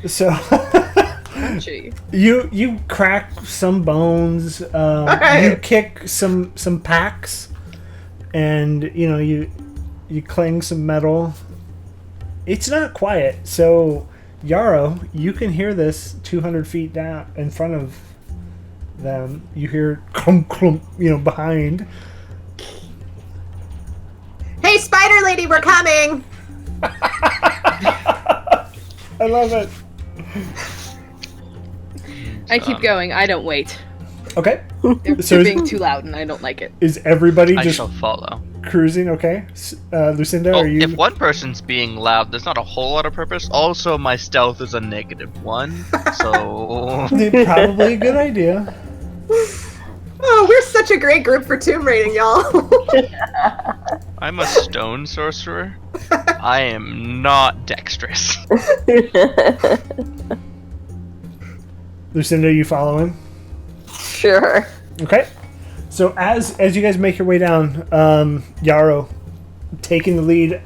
So Crunchy. you crack some bones. Alright. You kick some packs, and you clang some metal. It's not quiet, so Yarrow, you can hear this 200 feet down in front of them. You hear clump clump, behind. Hey, spider lady, we're coming. I love it. I keep going. I don't wait. Okay. They're So being too loud, and I don't like it. Is everybody I just shall follow. cruising? Okay. Lucinda, Oh, are you? if one person's being loud, there's not a whole lot of purpose. Also, my stealth is a -1, so... Probably a good idea. Oh, we're such a great group for tomb raiding, y'all. I'm a stone sorcerer. I am not dexterous. Lucinda, you following? Sure. Okay. So as you guys make your way down, Yarrow taking the lead,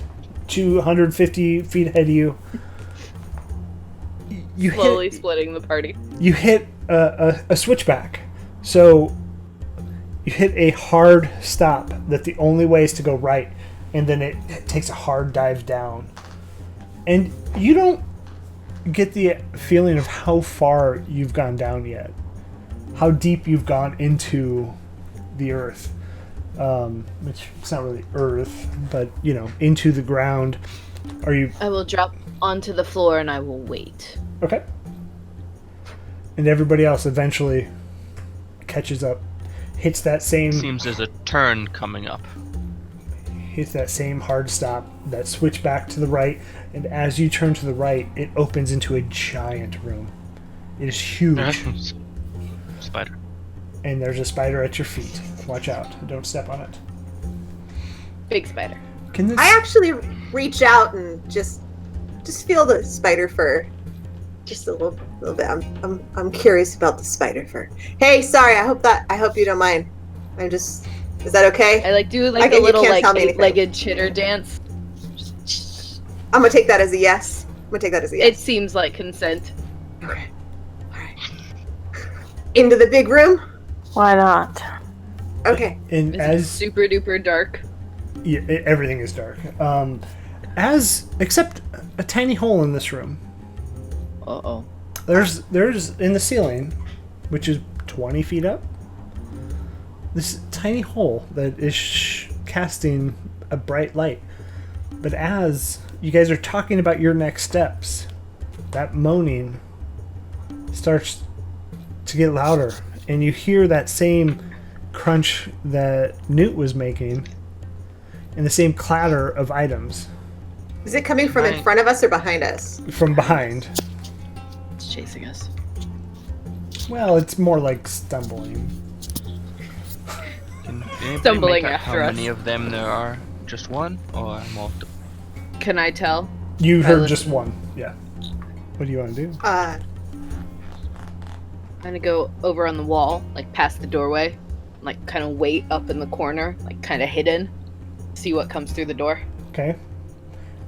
250 feet ahead of you. You Slowly splitting the party. You hit a switchback. So you hit a hard stop that the only way is to go right, and then it takes a hard dive down. And you don't get the feeling of how far you've gone down yet. How deep you've gone into the earth. Which it's not really earth, but into the ground. Are you I will drop onto the floor and I will wait. okay? And everybody else eventually catches up. Hits that same Seems there's a turn coming up. hits that same hard stop, that switch back to the right, and as you turn to the right, it opens into a giant room. It is huge, Spider. and there's a spider at your feet. Watch out! Don't step on it. Big spider. Can this? I actually reach out and just feel the spider fur, just a little bit. I'm curious about the spider fur. Hey, sorry. I hope you don't mind. Is that okay? I do Okay, a you little can't tell me anything. eight-legged chitter dance. I'm gonna take that as a yes. It seems like consent. Okay. All right. Into the big room. Why not? Okay. And Is it as super duper dark? yeah, everything is dark. Except a tiny hole in this room. Uh-oh. There's in the ceiling, which is 20 feet up, this tiny hole that is casting a bright light. But as you guys are talking about your next steps, that moaning starts to get louder, and you hear that same crunch that Newt was making, and the same clatter of items Is it coming from in front of us or behind us? from behind. It's chasing us. Well, it's more like stumbling. Can anybody Stumbling make out after how us. many of them there are? Just one or multiple? Can I tell? You heard Pilot. just one. Yeah. What do you want to do? I'm gonna go over on the wall, like past the doorway, like kind of wait up in the corner, like kind of hidden, see what comes through the door. Okay.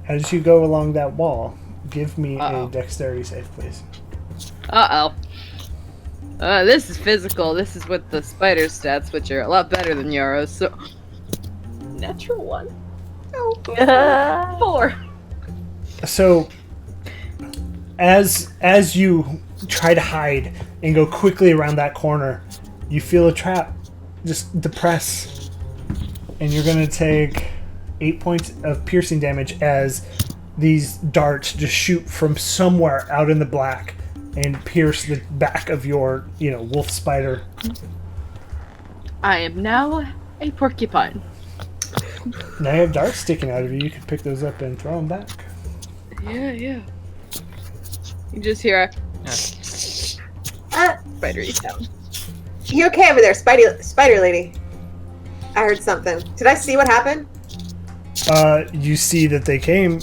As you go along that wall, give me Uh-oh. a dexterity save, please. Uh-oh. This is physical. This is with the spider stats, which are a lot better than Yarrow's, so... Natural 1. Oh, 4. So, as you try to hide and go quickly around that corner, you feel a trap just depress, and you're going to take 8 points of piercing damage as these darts just shoot from somewhere out in the black and pierce the back of your, wolf spider. I am now a porcupine. Now you have darts sticking out of you. You can pick those up and throw them back. Yeah. You just hear a Uh, spidery sound. you okay over there, spider lady? I heard something. Did I see what happened? You see that they came.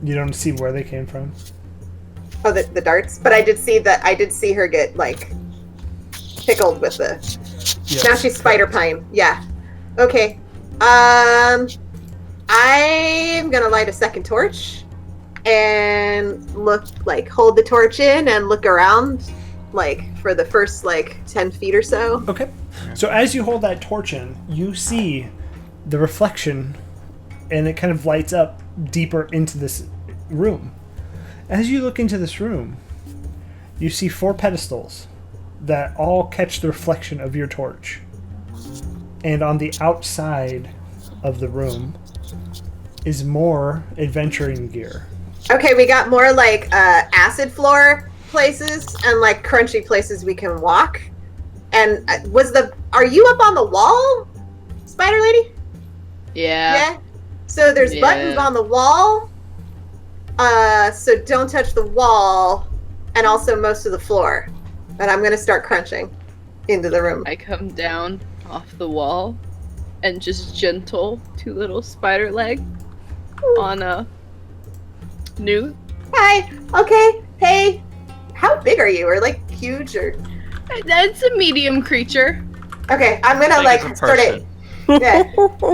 You don't see where they came from. Oh, the darts. But I did see her get pickled with the. Yes. Now she's spider pine. Yeah. Okay. I'm gonna light a second torch and hold the torch in and look around for the first 10 feet or so. Okay. So as you hold that torch in, you see the reflection, and it kind of lights up deeper into this room. As you look into this room, you see 4 pedestals that all catch the reflection of your torch. And on the outside of the room is more adventuring gear. Okay, we got more like acid floor places and like crunchy places we can walk. And are you up on the wall, Spider Lady? Yeah. So there's Yeah. buttons on the wall. So don't touch the wall, and also most of the floor. And I'm gonna start crunching into the room. I come down off the wall and just gentle 2 little spider leg on a Newt. Hi. Okay. Hey. How big are you? Or like huge or? That's a medium creature. Okay, I'm gonna Like like a sort of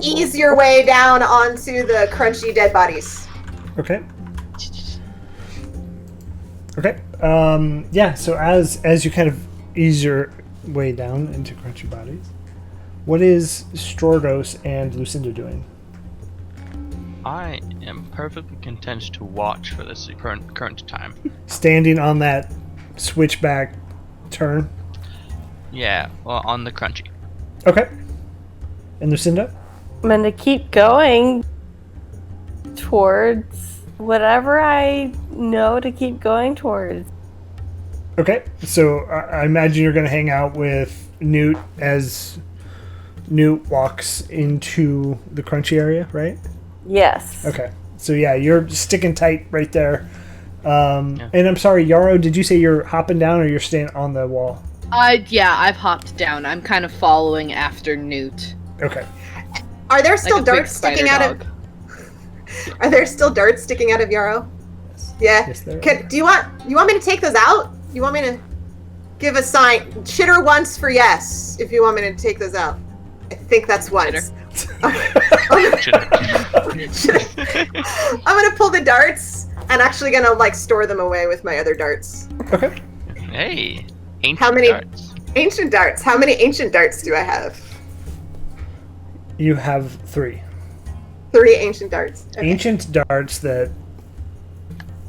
ease your way down onto the crunchy dead bodies. Okay. Okay. Yeah. So as you kind of ease your way down into crunchy bodies, what is Stordos and Lucinda doing? I am perfectly content to watch for this current time. Standing on that switchback turn. Yeah, well, on the crunchy. Okay. And Lucinda? I'm gonna keep going towards whatever I know to keep going towards. Okay. So I imagine you're going to hang out with Newt as Newt walks into the crunchy area, right? Yes. Okay. So yeah, you're sticking tight right there. Yeah. And I'm sorry, Yarrow, did you say you're hopping down or you're staying on the wall? I've hopped down. I'm kind of following after Newt. Okay. Are there still Like a big darts sticking spider out dog. of? Are there still darts sticking out of Yarrow? Yeah. Yes, there are. Do you want me to take those out? You want me to give a sign? Shitter once for yes. If you want me to take those out, I think that's once. I'm gonna pull the darts and actually gonna like store them away with my other darts. Okay. Hey, ancient How many- darts. Ancient darts. How many ancient darts do I have? You have 3. 3 ancient darts. Okay. Ancient darts that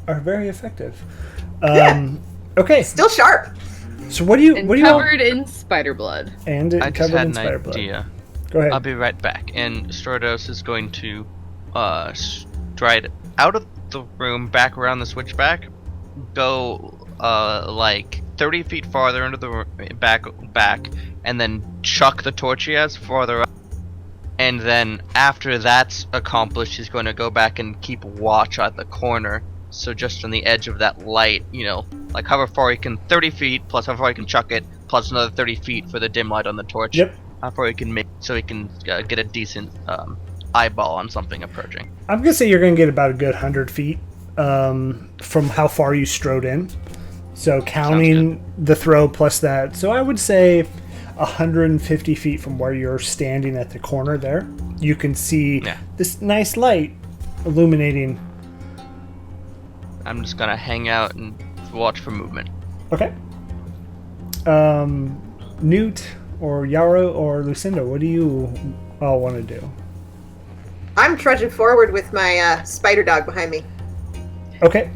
are very effective. Yeah. Okay. Still sharp. So what do you And what do you all, covered in spider blood. and I just covered had in an spider blood. idea. Go ahead. I'll be right back. And Stordos is going to stride out of the room, back around the switchback, go like 30 feet farther into the back, and then chuck the torch he has farther up. And then after that's accomplished, he's going to go back and keep watch at the corner. So just on the edge of that light, like however far he can, 30 feet plus how far he can chuck it, plus another 30 feet for the dim light on the torch. Yep. How far he can make, so he can get a decent eyeball on something approaching. I'm gonna say you're gonna get about a good 100 feet from how far you strode in. So counting the throw plus that, so I would say 150 feet from where you're standing at the corner there, you can see this nice light illuminating. I'm just gonna hang out and watch for movement. Okay. Newt or Yarrow or Lucinda, what do you all want to do? I'm trudging forward with my spider dog behind me. Okay.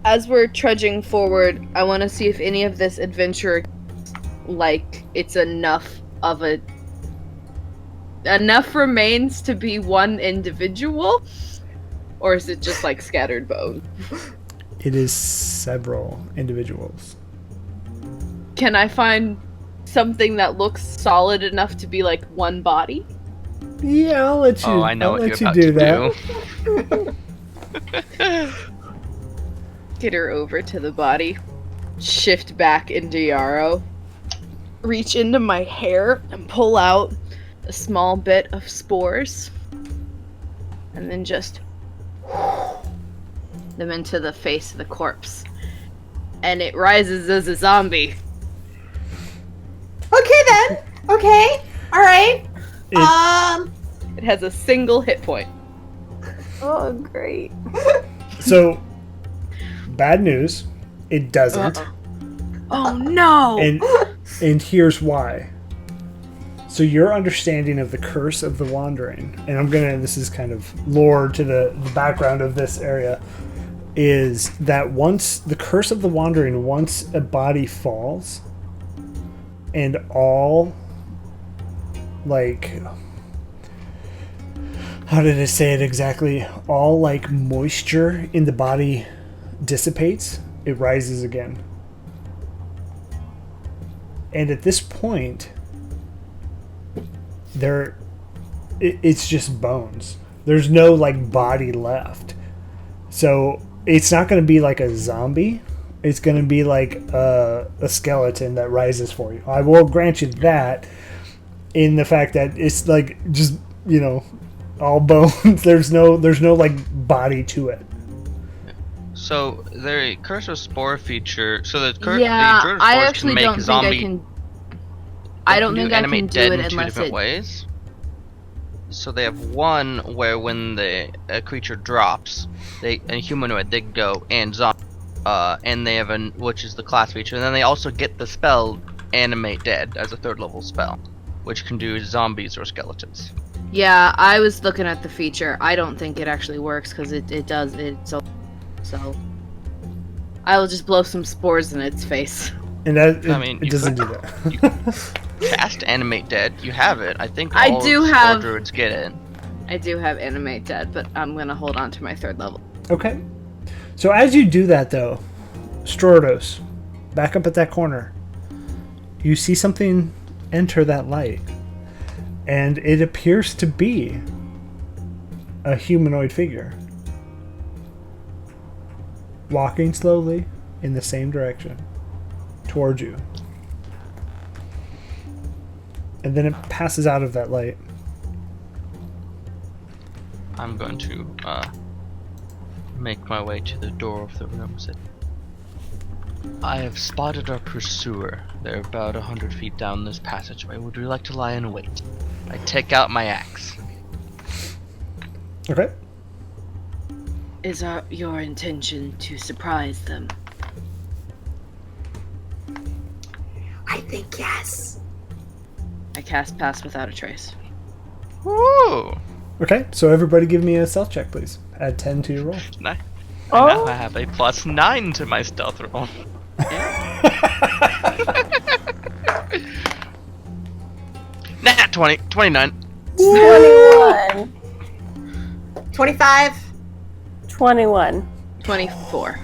As we're trudging forward, I want to see if any of this adventure, like, it's enough remains to be one individual, or is it just like scattered bone? It is several individuals. Can I find something that looks solid enough to be like one body? Yeah, I'll let you. Oh, I know I'll what let you're you about do to that. do. Get her over to the body, shift back into Yarrow, reach into my hair and pull out a small bit of spores, and then just them into the face of the corpse. And it rises as a zombie. Okay then. Okay. All right. It has a single hit point. Oh, great. So, bad news. It doesn't. Oh no! And here's why. So your understanding of the curse of the wandering, and this is kind of lore to the background of this area, is that once the curse of the wandering, once a body falls, and all, like, how did I say it exactly? All, like, moisture in the body dissipates, it rises again. And at this point, it's just bones. There's no, like, body left. So it's not going to be like a zombie. It's going to be like a skeleton that rises for you. I will grant you that, in the fact that it's like just, all bones. There's no like body to it. So the curse of spore feature. So the curse. Yeah, the I spores actually can make don't zombie, think I can. I don't think I can animate do dead it in two unless different it. ways. So they have one where when a creature drops, a humanoid, they go and zombie, and they have which is the class feature, and then they also get the spell animate dead as a 3rd level spell, which can do zombies or skeletons. Yeah, I was looking at the feature. I don't think it actually works because it does it so. I will just blow some spores in its face. And that You doesn't do could- that. Cast animate dead. You have it. I think I all do spore have- druids get it. I do have animate dead, but I'm gonna hold on to my 3rd level. Okay. So as you do that, though, Strodos, back up at that corner, you see something enter that light. And it appears to be a humanoid figure. Walking slowly in the same direction towards you. And then it passes out of that light. I'm going to make my way to the door of the room. I have spotted our pursuer. They're about 100 feet down this passageway. Would you like to lie in wait? I take out my axe. Okay. Is your intention to surprise them? I think yes. I cast Pass Without a Trace. Woo! Okay, so everybody give me a stealth check, please. Add 10 to your roll. Nice. Oh. Now I have a +9 to my stealth roll. Nah, 29. 21. 25. 21. 24.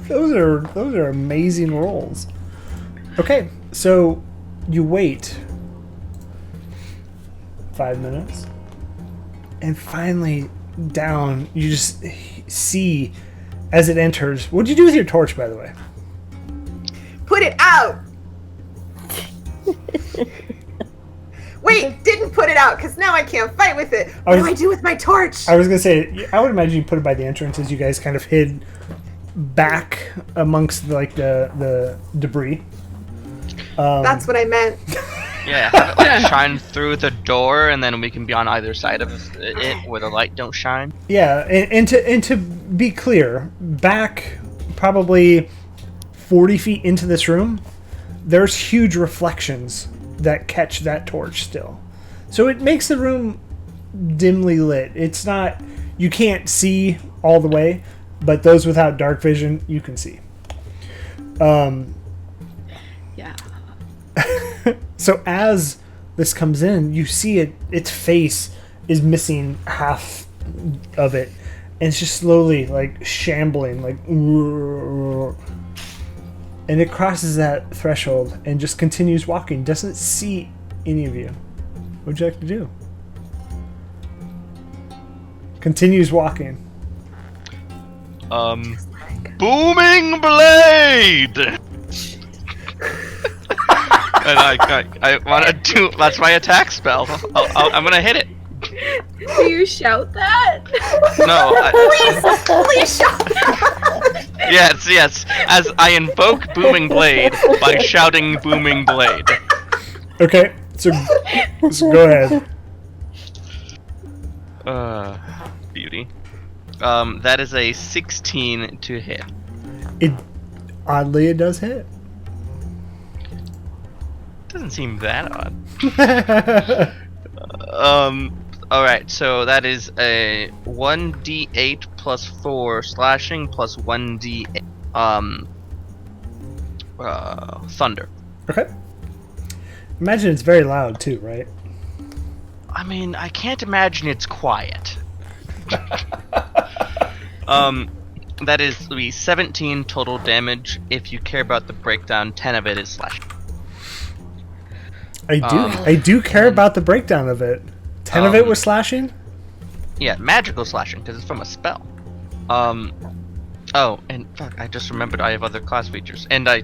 those are amazing rolls. Okay, so you wait 5 minutes, and finally down you just see as it enters. What'd you do with your torch, by the way? Put it out. Wait, didn't put it out because now I can't fight with it. What do I do with my torch? I was gonna say, I would imagine you put it by the entrance as you guys kind of hid back amongst like the debris. That's what I meant. Yeah, have it like shine through the door, and then we can be on either side of it where the light don't shine. Yeah, and to be clear, back probably 40 feet into this room, there's huge reflections that catch that torch still. So it makes the room dimly lit. It's not, you can't see all the way, but those without dark vision, you can see. Yeah. So as this comes in, you see its face is missing half of it, and it's just slowly like shambling, like, and it crosses that threshold and just continues walking. Doesn't see any of you. What would you like to do? Continues walking. Booming blade. And I want to do. That's my attack spell. I'm gonna hit it. Do you shout that? No. Please shout that. Yes. As I invoke booming blade by shouting booming blade. Okay, so go ahead. Beauty. That is a 16 to hit. Oddly, it does hit. Doesn't seem that odd. Alright, so that is a 1d8 plus 4 slashing plus 1d8 thunder. Okay. Imagine it's very loud too, right? I mean, I can't imagine it's quiet. That is to be 17 total damage. If you care about the breakdown, 10 of it is slashing. I do care about the breakdown of it. 10 of it was slashing? Yeah, magical slashing, because it's from a spell. Oh, and fuck, I just remembered I have other class features. And I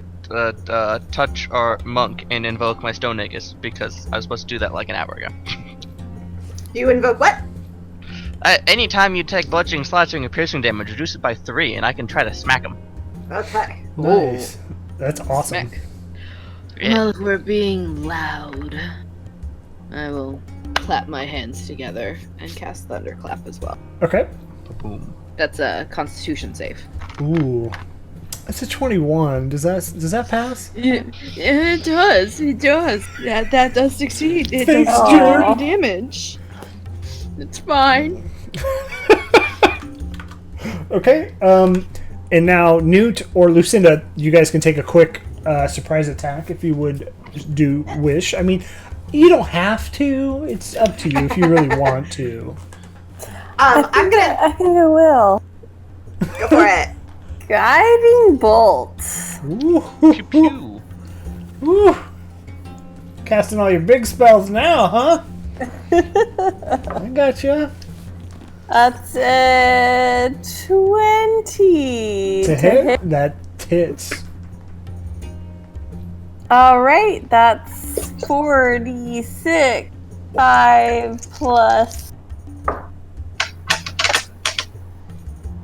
touch our monk and invoke my Stone Aegis, because I was supposed to do that like an hour ago. You invoke what? Anytime you take bludgeoning, slashing, or piercing damage, reduce it by 3, and I can try to smack him. Okay. Nice. That's awesome. Smack. Yeah. Well, if we're being loud, I will clap my hands together and cast Thunderclap as well. Okay. Boom. That's a Constitution save. Ooh. That's a 21. Does that pass? Yeah, it does. It does. That does succeed. It Thanks, does Jordan. damage. It's fine. Okay. And now Newt or Lucinda, you guys can take a quick surprise attack if you would wish. I mean, you don't have to. It's up to you if you really want to. I'm gonna I think I will. go for it. Guiding bolt. Ooh. Pew pew. Ooh. Casting all your big spells now, huh? I gotcha. That's a 20 To hit? That hits. All right, that's 46. 5 plus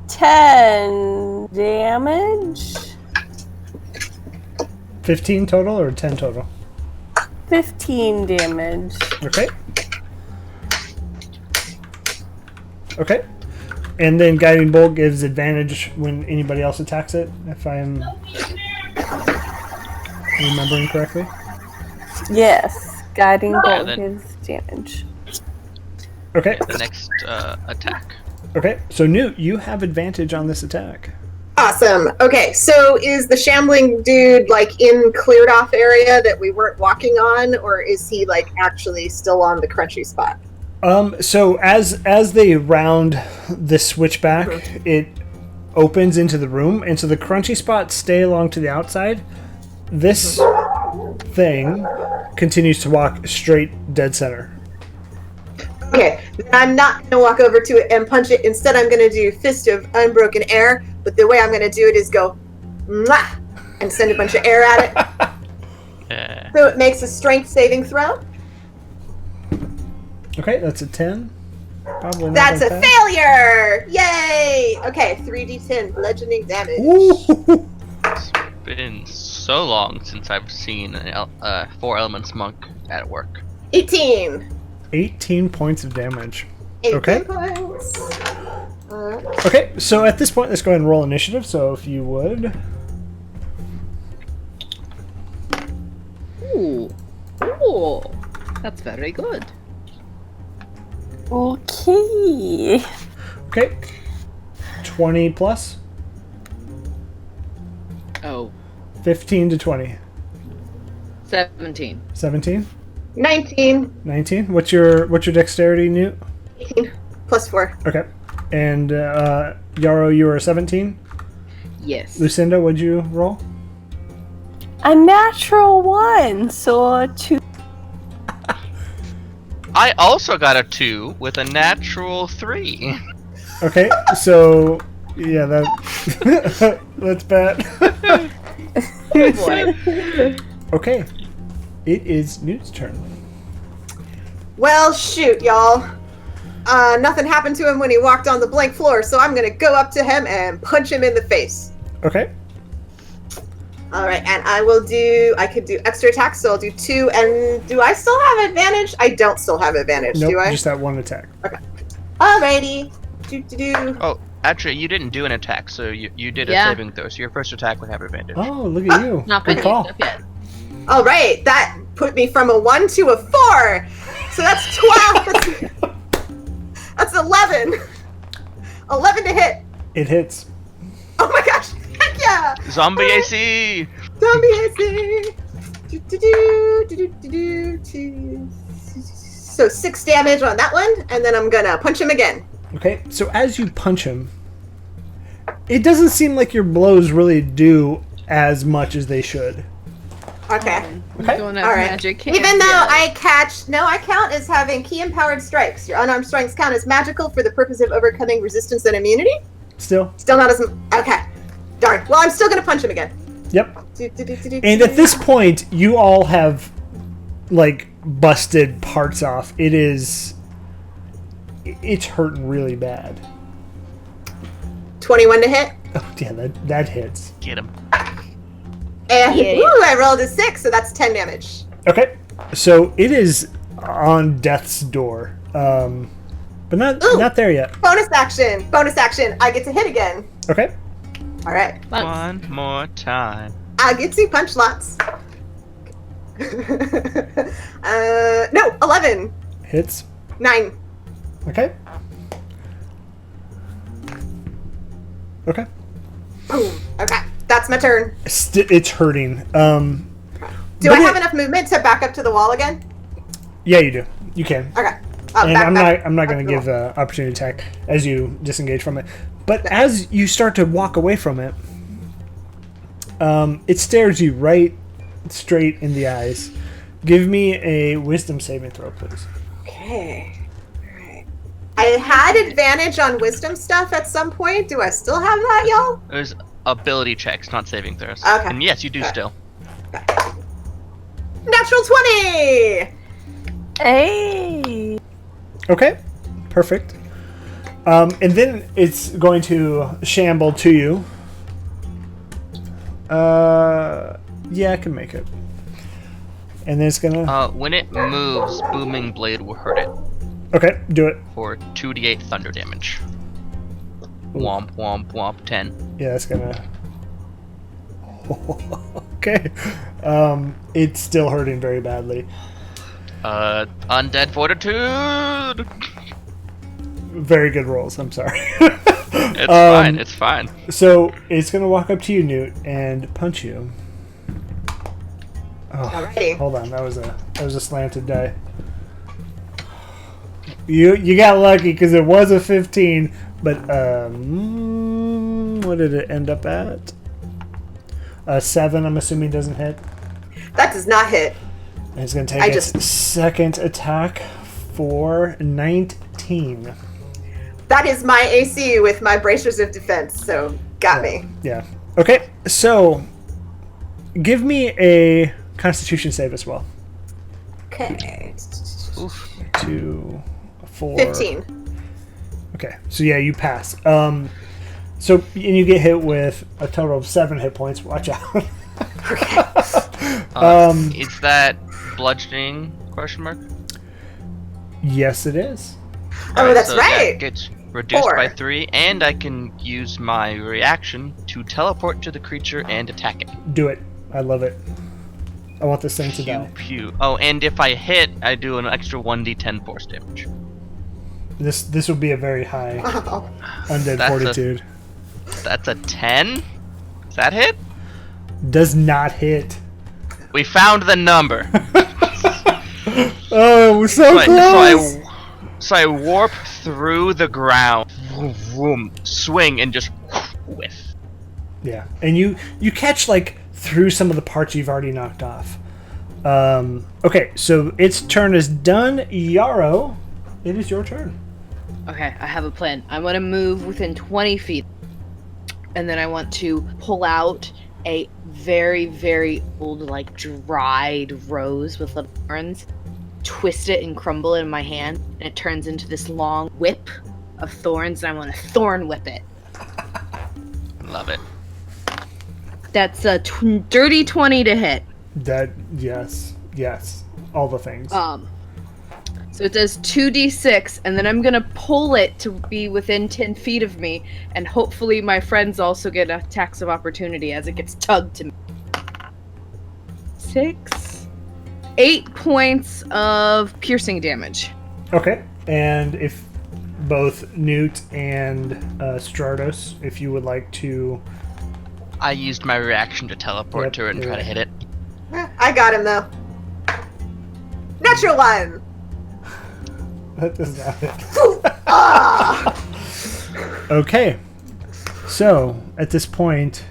10 damage. 15 total or 10 total? 15 damage. Okay. Okay. And then Guiding Bolt gives advantage when anybody else attacks it, if I am remembering correctly. Yes, guiding bolt then- gives damage. Okay. The next attack. Okay. So Newt, you have advantage on this attack. Awesome. Okay, so is the shambling dude like in cleared off area that we weren't walking on, or is he like actually still on the crunchy spot? So as they round the switchback, it opens into the room, and so the crunchy spots stay along to the outside. This thing continues to walk straight dead center. Okay, then I'm not gonna walk over to it and punch it. Instead, I'm gonna do Fist of Unbroken Air, but the way I'm gonna do it is go mwah, and send a bunch of air at it. Yeah. So it makes a strength saving throw. Okay, that's a 10. Probably not That's a gonna pass. failure! Yay! Okay, 3d10 bludgeoning damage. Ooh. It's been so long since I've seen a 4 elements monk at work. 18. 18 points of damage. 18 Okay. points. Okay, so at this point, let's go ahead and roll initiative. So if you would. Ooh. Ooh. That's very good. Okay. Okay. 20 plus. Oh. 15 to 20. 17. 17. 19. 19. What's your dexterity, Newt? 18 plus 4. Okay. And Yarrow, you are 17. Yes. Lucinda, what'd you roll? A natural 1, so a 2. I also got a 2 with a natural 3. Okay, so yeah, that that's bad. Oh boy. Okay, it is Newt's turn. Well, shoot, y'all. Nothing happened to him when he walked on the blank floor, so I'm gonna go up to him and punch him in the face. Okay. Alright, and I could do extra attacks, so I'll do 2, and do I still have advantage? I don't still have advantage, Nope, do I? just that one attack. Alrighty. Do. Oh, actually, you didn't do an attack, so you did a Yeah. saving throw, so your first attack would have advantage. Oh, look at you. Not Good been call. used up yet. Alright, that put me from a 1 to a 4. So that's 12. That's 11. 11 to hit. It hits. Oh my gosh. Heck yeah. Zombie AC! Zombie AC. So 6 damage on that one, and then I'm gonna punch him again. Okay, so as you punch him, it doesn't seem like your blows really do as much as they should. Okay. Okay. Don't have All right. magic Even hands though yet. I count as having key empowered strikes. Your unarmed strikes count as magical for the purpose of overcoming resistance and immunity. Still? Still not as okay. Darn. Well, I'm still gonna punch him again. Yep. And at this point, you all have, like, busted parts off. It's hurting really bad. 21 to hit. Oh, yeah, that hits. Get him. And Yeah. ooh, I rolled a 6, so that's 10 damage. Okay, so it is on death's door, but not there yet. Bonus action. Bonus action. I get to hit again. Okay, All right. One more time. I get to punch lots. No, 11. hits. 9. Okay. Okay. Boom. Okay, that's my turn. It's hurting. Do but I have enough movement to back up to the wall again? Yeah, you do. You can. Okay. And I'm not back going to the give wall. opportunity attack as you disengage from it. But as you start to walk away from it, it stares you right straight in the eyes. Give me a wisdom saving throw, please. Okay. Alright. I had advantage on wisdom stuff at some point. Do I still have that, y'all? There's ability checks, not saving throws. Okay. And yes, you do Okay. still. Natural 20! Hey. Okay, perfect. And then it's going to shamble to you. Yeah, I can make it. And then it's gonna... When it moves, Booming Blade will hurt it Okay, do it. for 2d8 thunder damage. Womp, womp, womp, 10. Yeah, it's gonna... Okay. It's still hurting very badly. Undead Fortitude! Very good rolls, I'm sorry. It's fine, it's fine. So, it's gonna walk up to you, Newt, and punch you. Oh, Alrighty. hold on, that was a slanted die. You got lucky because it was a 15, but what did it end up at? A 7, I'm assuming, doesn't hit. That does not hit. And it's going to take its second attack for 19. That is my AC with my bracers of defense, so got me. Yeah. Okay, so give me a Constitution save as well. Okay. Oof. 2, 4. 15. Okay, so yeah, you pass. So and you get hit with a total of 7 hit points. Watch out. Okay. Is that bludgeoning? Question mark. Yes, it is. Oh, that's so right. That gets reduced 4. by 3, and I can use my reaction to teleport to the creature and attack it. Do it. I love it. I want this thing to Pew die. pew. Oh, and if I hit, I do an extra 1d10 force damage. This would be a very high Oh. undead That's fortitude. That's a 10? Does that hit? Does not hit. We found the number. Oh, we're so close. So I warp through the ground, vroom, vroom, swing, and just whiff. Yeah, and you catch like through some of the parts you've already knocked off. Okay, so its turn is done. Yarrow, it is your turn. Okay, I have a plan. I want to move within 20 feet. And then I want to pull out a very, very old, like, dried rose with little thorns, twist it and crumble it in my hand, and it turns into this long whip of thorns, and I want to thorn whip it. Love it. That's a dirty 20 to hit. That yes, all the things. So it does 2d6, and then I'm gonna pull it to be within 10 feet of me, and hopefully my friends also get attacks of opportunity as it gets tugged to me. 6, 8 points of piercing damage. Okay. And if both Newt and Stratos, if you would like to... I used my reaction to teleport Yep, to it and try to hit it. I got him though. Natural one. That does not hit. Ah! Okay. So, at this point...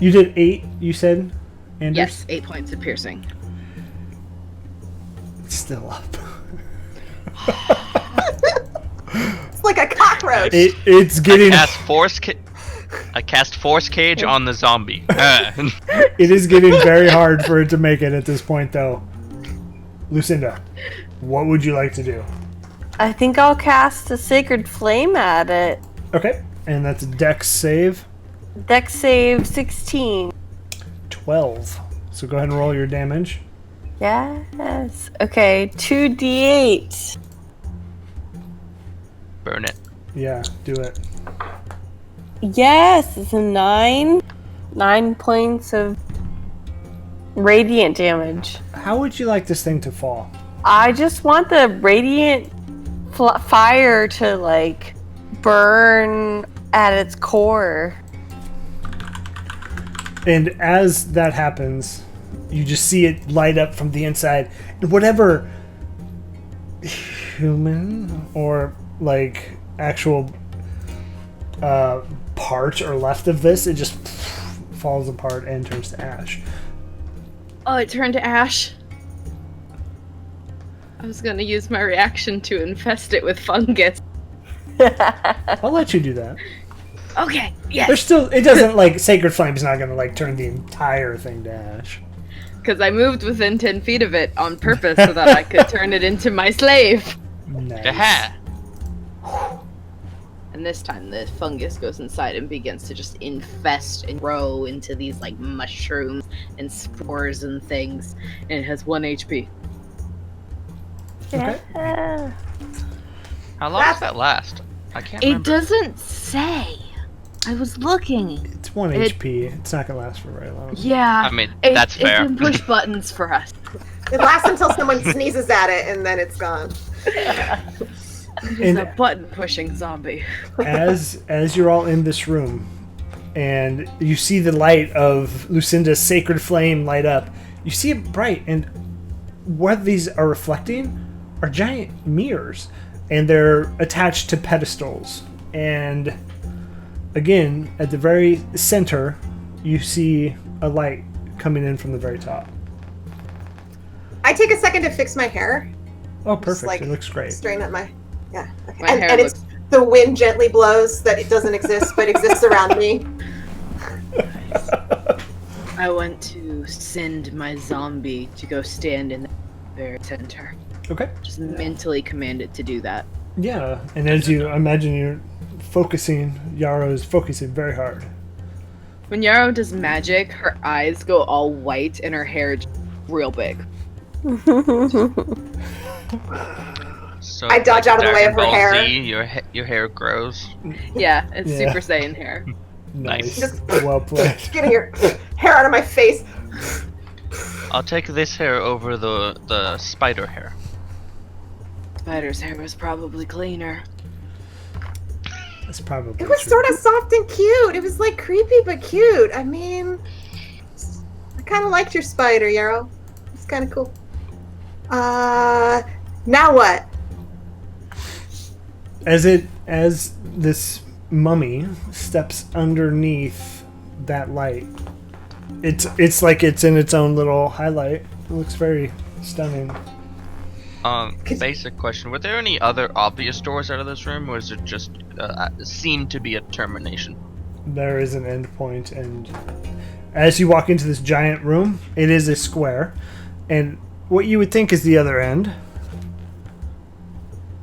You did 8, you said, Anders? Yes, 8 points of piercing. It's still up. It's like a cockroach. It's getting... I cast Force Cage on the zombie. It is getting very hard for it to make it at this point, though. Lucinda, what would you like to do? I think I'll cast a Sacred Flame at it. Okay, and that's a Dex save. Dex save 16. 12. So go ahead and roll your damage. Yes. Okay, 2d8. Burn it. Yeah, do it. Yes, it's a 9. 9 points of radiant damage. How would you like this thing to fall? I just want the radiant fire to, like, burn at its core. And as that happens, you just see it light up from the inside. And whatever human or, like, actual part or left of this, it just falls apart and turns to ash. Oh, it turned to ash. I was gonna use my reaction to infest it with fungus. I'll let you do that. Okay, yes. There's still, it doesn't, like, Sacred Flame's not gonna, like, turn the entire thing to ash. Because I moved within 10 feet of it on purpose so that I could turn it into my slave. Nice. Aha! And this time the fungus goes inside and begins to just infest and grow into these like mushrooms and spores and things. And it has 1 HP. Okay. Yeah. How long does that last? I can't It remember. doesn't say. I was looking. It's 1 HP. It's not gonna last for very long. Yeah. I mean, that's fair. It can push buttons for us. It lasts until someone sneezes at it, and then it's gone. It's a button pushing zombie. as you're all in this room, and you see the light of Lucinda's Sacred Flame light up, you see it bright, and what these are reflecting are giant mirrors, and they're attached to pedestals. And again, at the very center, you see a light coming in from the very top. I take a second to fix my hair. Oh, perfect. like, It looks great. Straighten up my... Yeah, okay. My hair And looks- it's the wind gently blows that it doesn't exist, but exists around me. I want to send my zombie to go stand in the very center. Okay. Just mentally command it to do that. Yeah, and as you imagine, you're focusing, Yarrow is focusing very hard. When Yarrow does magic, her eyes go all white and her hair just real big. So I dodge out of the way of her Dragon Ball hair. Z, your hair grows. Yeah, it's Yeah. Super Saiyan hair. Nice. Just- Well played. Getting your hair out of my face. I'll take this hair over the spider hair. Spider's hair was probably cleaner. That's probably It was true. sort of soft and cute. It was like creepy but cute. I mean, I kind of liked your spider, Yarrow. It's kind of cool. Now what? As this mummy steps underneath that light, it's like it's in its own little highlight. It looks very stunning. Basic question: were there any other obvious doors out of this room, or is it just seemed to be a termination? There is an end point, and as you walk into this giant room, it is a square, and what you would think is the other end,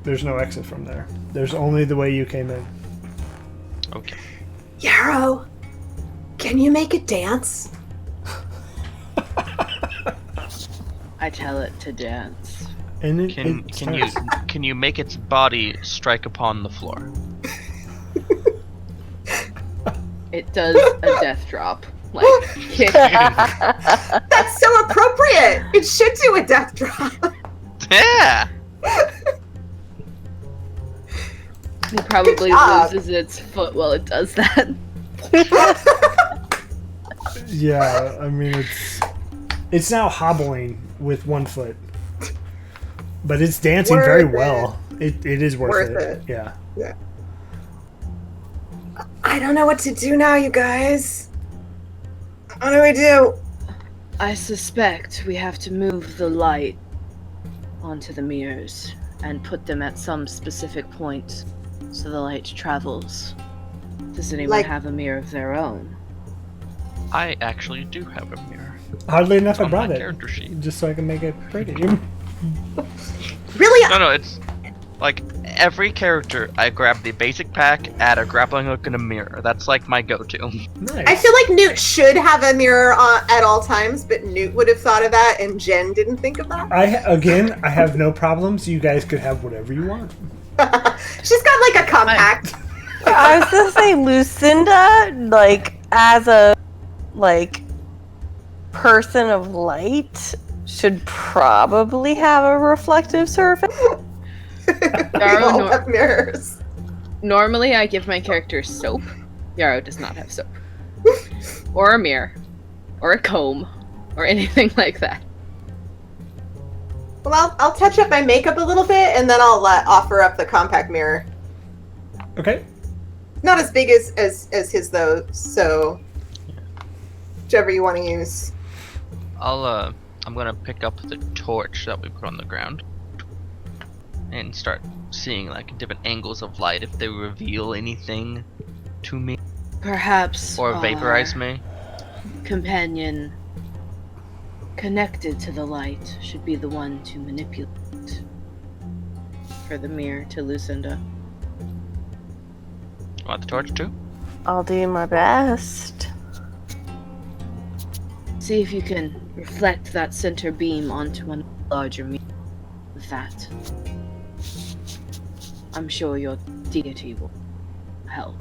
there's no exit from there. There's only the way you came in. Okay. Yarrow, can you make it dance? I tell it to dance. And it Can you make its body strike upon the floor? It does a death drop. Like, kick. That's so appropriate. It should do a death drop. Yeah. It probably job. loses its foot while it does that. Yeah, I mean it's now hobbling with one foot, but it's dancing Worth very it. well. It is worth it. Yeah. Yeah. I don't know what to do now, you guys. What do we do? I suspect we have to move the light onto the mirrors and put them at some specific point so the light travels. Does anyone Like- have a mirror of their own? I actually do have a mirror. Oddly enough, I On brought my it character sheet. just so I can make it pretty. Really? No, it's like every character. I grab the basic pack, add a grappling hook, and a mirror. That's like my go-to. Nice. I feel like Newt should have a mirror at all times, but Newt would have thought of that, and Jen didn't think of that. I have no problems. You guys could have whatever you want. She's got like a compact. I was gonna say Lucinda, like as a person of light, should probably have a reflective surface. We all have mirrors. Normally, I give my character soap. Yarrow does not have soap. Or a mirror. Or a comb. Or anything like that. Well, I'll touch up my makeup a little bit, and then I'll offer up the compact mirror. Okay. Not as big as his though, so whichever you want to use. I'm gonna pick up the torch that we put on the ground and start seeing like different angles of light if they reveal anything to me Perhaps or vaporize our me. companion connected to the light should be the one to manipulate for the mirror to Lucinda. Want the torch too? I'll do my best. See if you can reflect that center beam onto one larger mirror. With that, I'm sure your deity will help.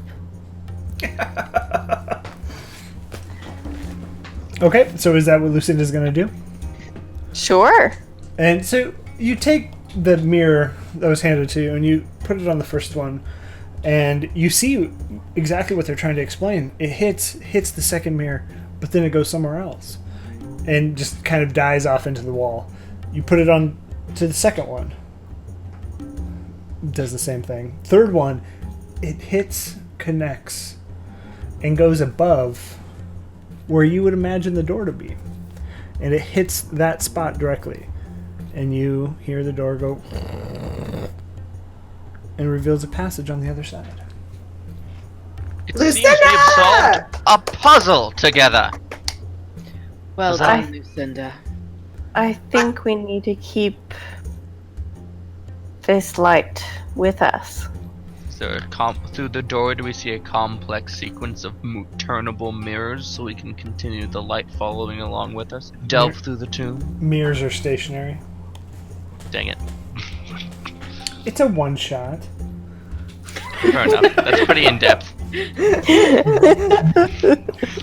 Okay, so is that what Lucinda's gonna do? Sure. And so you take the mirror that was handed to you and you put it on the first one, and you see exactly what they're trying to explain. It hits the second mirror, but then it goes somewhere else and just kind of dies off into the wall. You put it on to the second one, it does the same thing. Third one, it hits, connects, and goes above where you would imagine the door to be, and it hits that spot directly, and you hear the door go and reveals a passage on the other side. It seems we have solved a puzzle together. Well Is that- done, Lucinda. I think we need to keep this light with us. Is there through the door, do we see a complex sequence of turnable mirrors so we can continue the light following along with us? Delve through the tomb? Mirrors are stationary. Dang it. It's a one shot. Fair enough. That's pretty in-depth.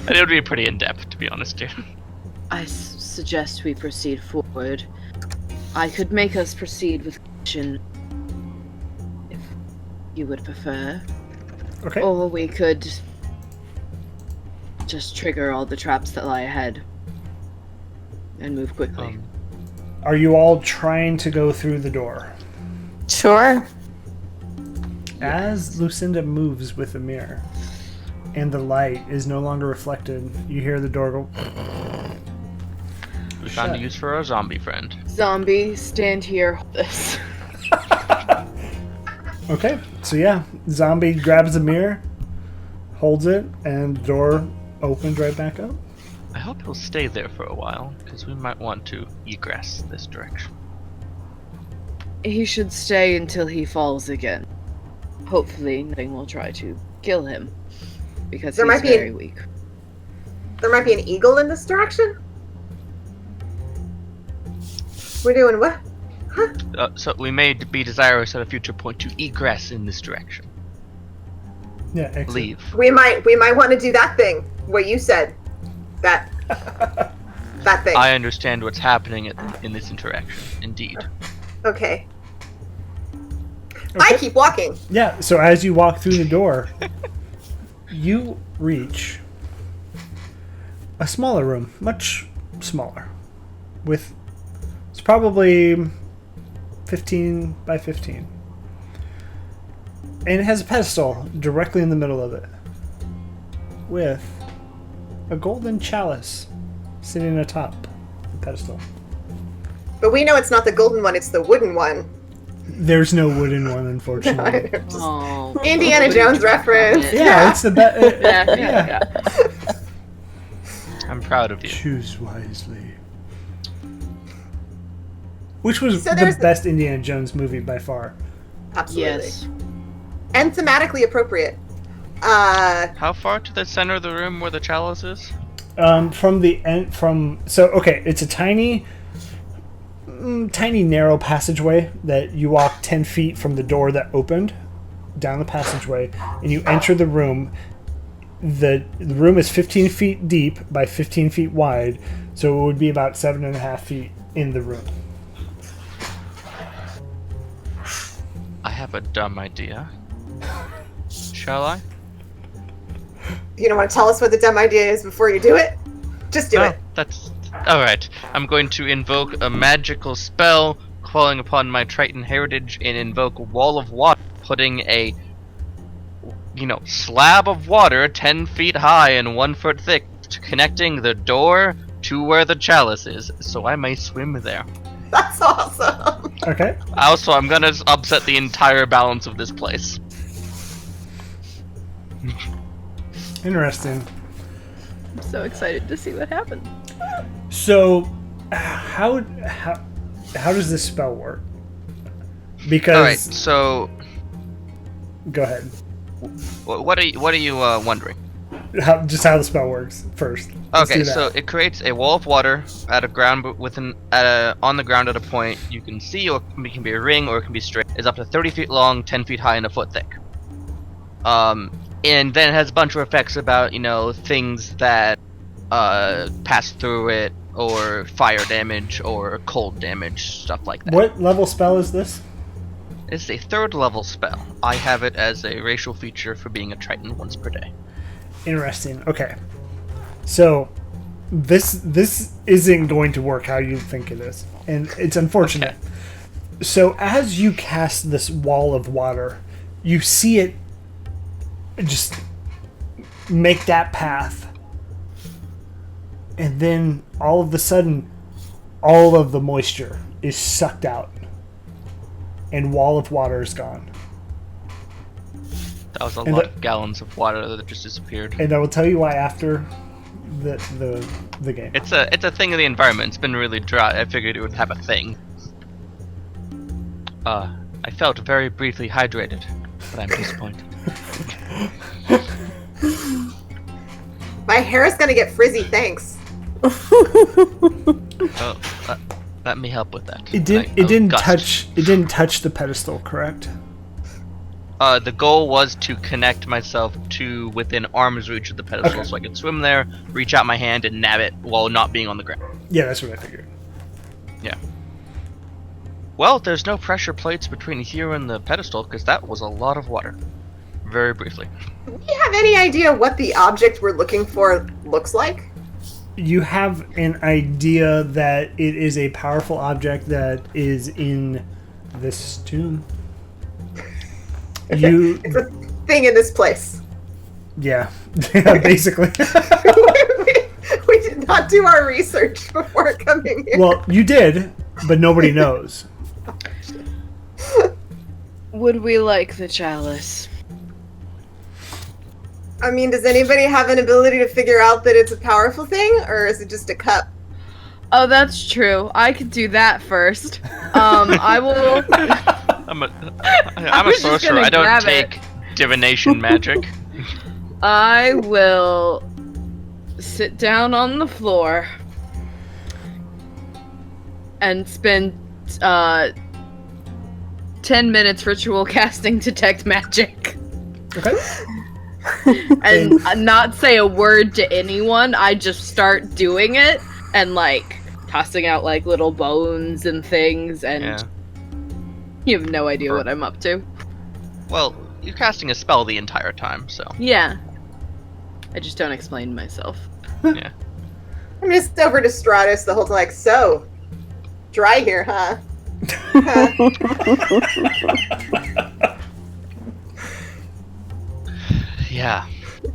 It would be pretty in-depth, to be honest here. I suggest we proceed forward. I could make us proceed with action if you would prefer. Okay. Or we could just trigger all the traps that lie ahead and move quickly. Are you all trying to go through the door? Sure. As Lucinda moves with the mirror and the light is no longer reflected, you hear the door go. We found a Shut. use for our zombie friend. Zombie, stand here, hold this. Okay, so yeah, zombie grabs the mirror, holds it, and the door opens right back up. I hope he'll stay there for a while, because we might want to egress this direction. He should stay until he falls again. Hopefully, nothing will try to kill him, because There he's might be very weak. There might be an eagle in this direction. We're doing what? So we may be desirous at a future point to egress in this direction. Yeah, exit. Leave. We might want to do that thing what you said. That thing. I understand what's happening in this interaction. Indeed. Okay. I keep walking. Yeah, so as you walk through the door, you reach a smaller room, much smaller, with it's probably 15 by 15. And it has a pedestal directly in the middle of it with a golden chalice sitting atop the pedestal. But we know it's not the golden one, it's the wooden one. There's no wooden one, unfortunately. Oh. Indiana Jones reference. Yeah, it's the best. Yeah. I'm proud of you. Choose wisely. Which was So the there's best Indiana Jones movie by far. Absolutely. Yes. And thematically appropriate. How far to the center of the room where the chalice is? From the end, it's a tiny narrow passageway that you walk 10 feet from the door that opened down the passageway, and you enter the room. The room is 15 feet deep by 15 feet wide, so it would be about 7.5 feet in the room. I have a dumb idea. Shall I? You don't want to tell us what the dumb idea is before you do it? Just do No, it. that's alright. I'm going to invoke a magical spell, calling upon my Triton heritage, and invoke a wall of water, putting a slab of water 10 feet high and 1 foot thick, connecting the door to where the chalice is, so I may swim there. That's awesome. Okay. Also, I'm gonna upset the entire balance of this place. Interesting. I'm so excited to see what happens. So, how does this spell work? Because Alright, so go ahead. what are you wondering? How the spell works first. Let's Okay, do that. so it creates a wall of water at a ground on the ground at a point you can see, or it can be a ring, or it can be straight. It's up to 30 feet long, 10 feet high, and a foot thick. And then it has a bunch of effects about things that pass through it, or fire damage, or cold damage, stuff like that. What level spell is this? It's a 3rd level spell. I have it as a racial feature for being a Triton once per day. Interesting. Okay. So this isn't going to work how you think it is. And it's unfortunate. Okay. So as you cast this wall of water, you see it just make that path. And then all of a sudden, all of the moisture is sucked out. And wall of water is gone. That was a lot of gallons of water that just disappeared. And I will tell you why after the game. It's a thing of the environment. It's been really dry. I figured it would have a thing. I felt very briefly hydrated, but I'm disappointed. My hair is gonna get frizzy, thanks. Oh, let me help with that. It didn't touch the pedestal, correct? The goal was to connect myself to within arm's reach of the pedestal, Okay. so I could swim there, reach out my hand, and nab it while not being on the ground. Yeah, that's what I figured. Yeah. Well, there's no pressure plates between here and the pedestal, because that was a lot of water. Very briefly. Do we have any idea what the object we're looking for looks like? You have an idea that it is a powerful object that is in this tomb. It's a thing in this place. Yeah, basically. we did not do our research before coming here. Well, you did, but nobody knows. Would we like the chalice? I mean, does anybody have an ability to figure out that it's a powerful thing, or is it just a cup? Oh, that's true. I could do that first. I will. I'm a was just sorcerer. gonna I don't grab take divination magic. I will sit down on the floor and spend 10 minutes ritual casting detect magic. Okay. and not say a word to anyone. I just start doing it and like tossing out like little bones and things, and you have no idea what I'm up to. Well, you're casting a spell the entire time, so. Yeah. I just don't explain myself. Yeah. I'm just over to Stratus the whole time, like, so, dry here, huh? Yeah.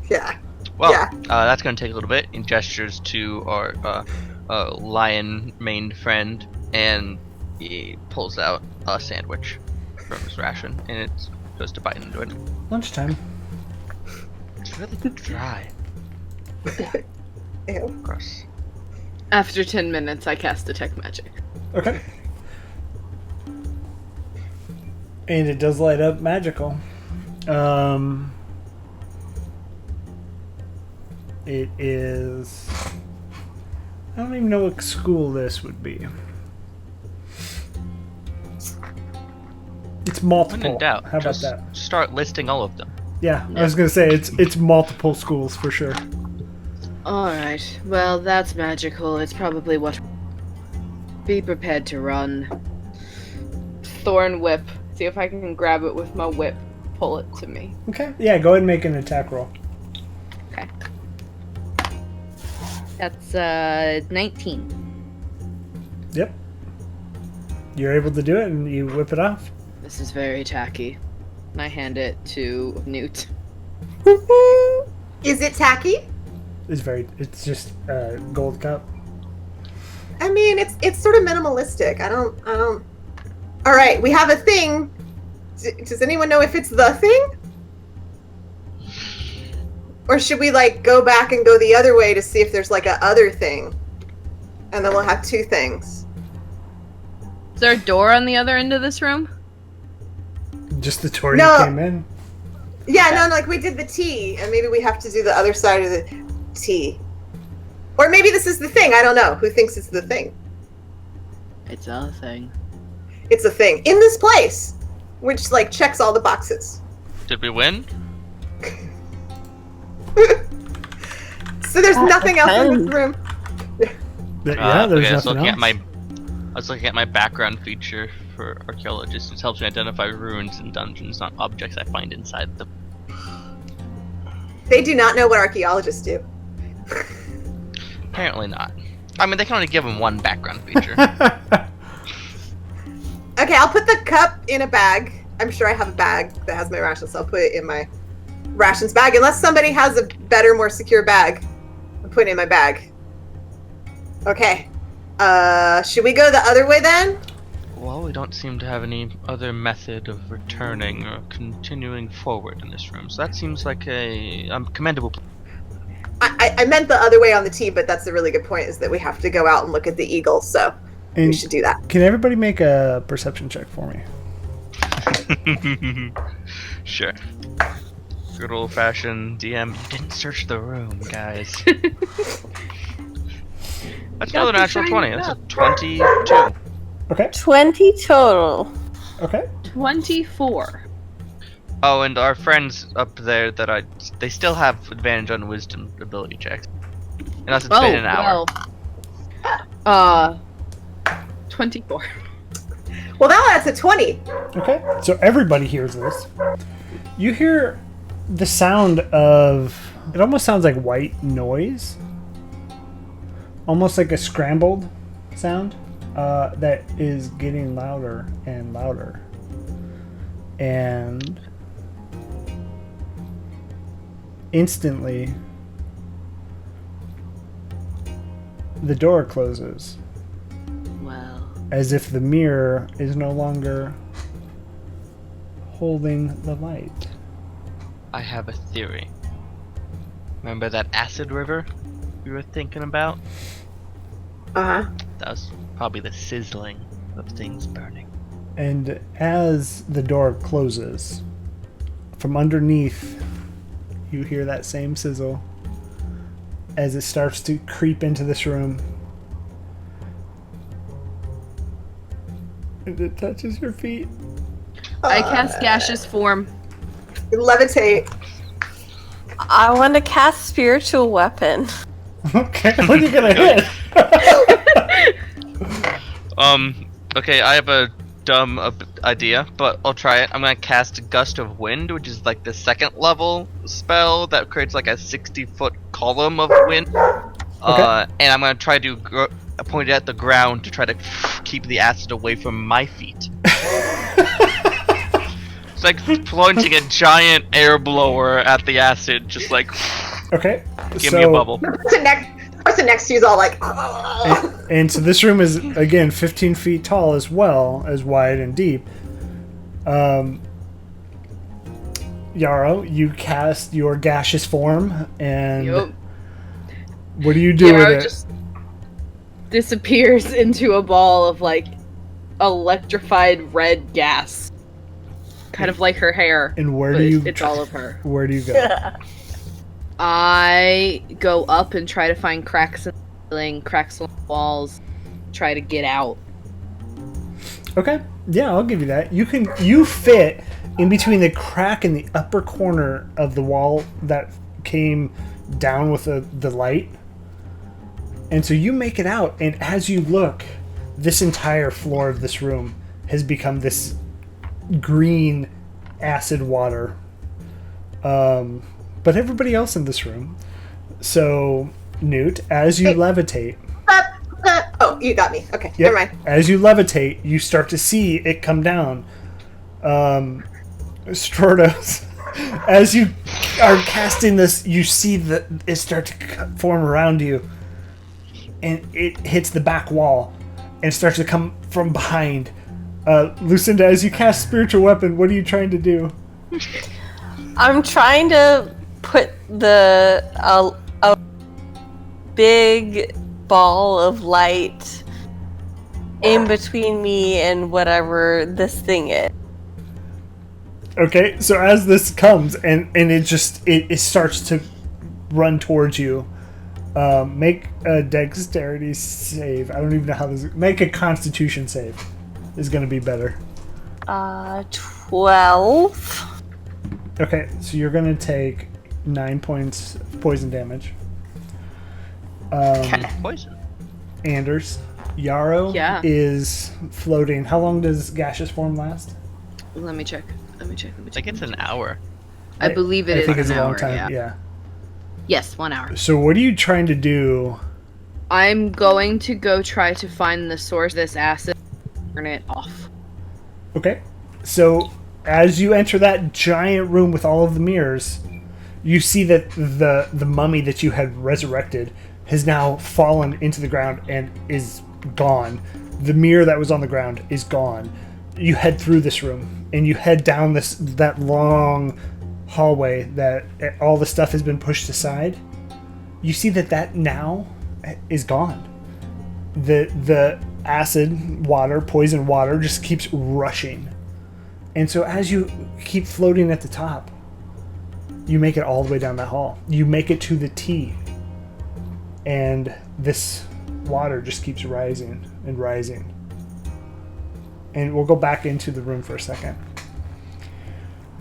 Yeah. Well, Yeah. That's going to take a little bit. In gestures to our lion-maned friend, and he pulls out a sandwich from his ration, and it goes to bite into it. Lunchtime. It's really dry. Ew. Gross. After 10 minutes, I cast Detect Magic. Okay. And it does light up magical. It is... I don't even know what school this would be. It's multiple. When in doubt, How about just that? start listing all of them. Yeah, I was gonna say it's multiple schools for sure. Alright, well, that's magical. It's probably what... Be prepared to run. Thorn Whip. See if I can grab it with my whip. Pull it to me. Okay. Yeah, go ahead and make an attack roll. Okay. That's, 19. Yep. You're able to do it, and you whip it off. This is very tacky. And I hand it to Newt. Is it tacky? It's just a gold cup. I mean, it's sort of minimalistic. I don't. All right, we have a thing. Does anyone know if it's the thing? Or should we like go back and go the other way to see if there's like a other thing, and then we'll have two things? Is there a door on the other end of this room? Just the door No. you came in. Yeah, no, like we did the T, and maybe we have to do the other side of the T. Or maybe this is the thing. I don't know. Who thinks it's the thing? It's a thing. It's a thing in this place, which like checks all the boxes. Did we win? So there's nothing else in this room. Yeah, there's okay, nothing else. I was looking at my background feature for archaeologists, which helps me identify ruins in dungeons, not objects I find inside them. They do not know what archaeologists do. Apparently not. I mean, they can only give them one background feature. Okay, I'll put the cup in a bag. I'm sure I have a bag that has my rations, so I'll put it in my rations bag. Unless somebody has a better, more secure bag, I'm putting it in my bag. Okay. Should we go the other way then? Well, we don't seem to have any other method of returning or continuing forward in this room, so that seems like a commendable plan. I meant the other way on the T, but that's a really good point, is that we have to go out and look at the eagles, so we And should do that. can everybody make a perception check for me? Sure. Good old-fashioned DM. You didn't search the room, guys. That's another natural 20. That's a 22. Okay. 20 total. Okay. 24. Oh, and our friends up there they still have advantage on wisdom ability checks. Unless it's been an hour. Well. 24. Well, now that's a 20. Okay. So everybody hears this. You hear the sound of... It almost sounds like white noise. Almost like a scrambled sound that is getting louder and louder. And instantly, the door closes. Well. As if the mirror is no longer holding the light. I have a theory. Remember that acid river we were thinking about? Uh-huh. That was probably the sizzling of things burning. And as the door closes, from underneath, you hear that same sizzle as it starts to creep into this room. And it touches your feet. I cast gaseous form. Levitate. I want to cast spiritual weapon. Okay, what are you gonna hit? Okay, I have a dumb idea, but I'll try it. I'm gonna cast Gust of Wind, which is like the second level spell that creates like a 60-foot column of wind. And I'm gonna try to point it at the ground to try to keep the acid away from my feet. It's like pointing a giant air blower at the acid, just like Okay. give me a bubble. The person next to you is all like, And so this room is, again, 15 feet tall as well as wide and deep. Yarrow, you cast your gaseous form, and what do you do Yarrow with it? just disappears into a ball of like electrified red gas, kind of like her hair. And where but do you? It's all of her. Where do you go? I go up and try to find cracks in the ceiling, cracks on the walls, try to get out. Okay, yeah, I'll give you that. You fit in between the crack in the upper corner of the wall that came down with the light. And so you make it out, and as you look, this entire floor of this room has become this green acid water. But everybody else in this room. So, Newt, as you levitate... oh, you got me. Okay, Yep. never mind. As you levitate, you start to see it come down. Stortos, as you are casting this, you see it start to form around you. And it hits the back wall and starts to come from behind. Lucinda, as you cast Spiritual Weapon, what are you trying to do? I'm trying to put a big ball of light in between me and whatever this thing is. Okay, so as this comes and it starts to run towards you, make a dexterity save. I don't even know how this. Make a Constitution save. Is going to be better. 12. Okay, so you're going to take 9 points of poison damage. Poison. Anders, Yarrow is floating. How long does gaseous form last? Let me check. I think it's an hour. I believe it is. I think it's an a long hour, time. Yeah. Yes, 1 hour. So what are you trying to do? I'm going to go try to find the source of this acid and turn it off. Okay. So as you enter that giant room with all of the mirrors, you see that the mummy that you had resurrected has now fallen into the ground and is gone. The mirror that was on the ground is gone. You head through this room and you head down that long hallway that all the stuff has been pushed aside. You see that now is gone. The acid water, poison water, just keeps rushing. And so as you keep floating at the top, you make it all the way down that hall. You make it to the T. And this water just keeps rising and rising. And we'll go back into the room for a second.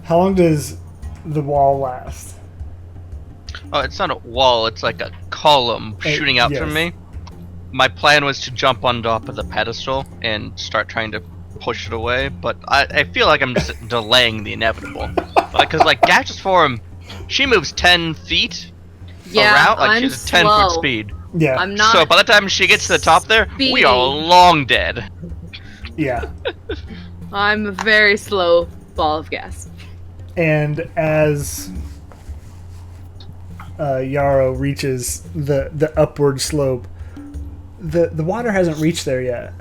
How long does the wall last? Oh, it's not a wall, it's like a column shooting out from me. My plan was to jump on top of the pedestal and start trying to push it away, but I feel like I'm just delaying the inevitable. Because, like, gaseous form, she moves 10 feet around, like I'm she's a 10-foot speed. Yeah. I'm not. So by the time she gets to the top there, we speedy. are long dead. Yeah. I'm a very slow ball of gas. And as Yarrow reaches the upward slope, the water hasn't reached there yet.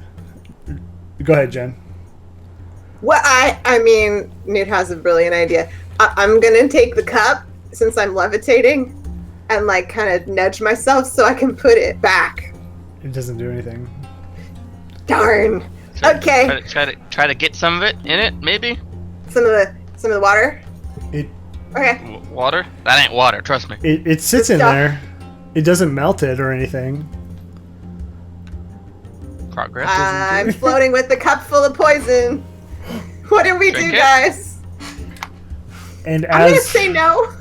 Go ahead, Jen. Well, I mean, Newt has a brilliant idea. I'm gonna take the cup since I'm levitating, and like kind of nudge myself so I can put it back. It doesn't do anything. Darn. So Okay. Try to get some of it in it, maybe. Some of the water. It Okay. Water? That ain't water. Trust me. it sits The in stuff. there. It doesn't melt it or anything. Progress. I'm floating with the cup full of poison. What do we Drink do, it. guys? And I'm gonna as say no.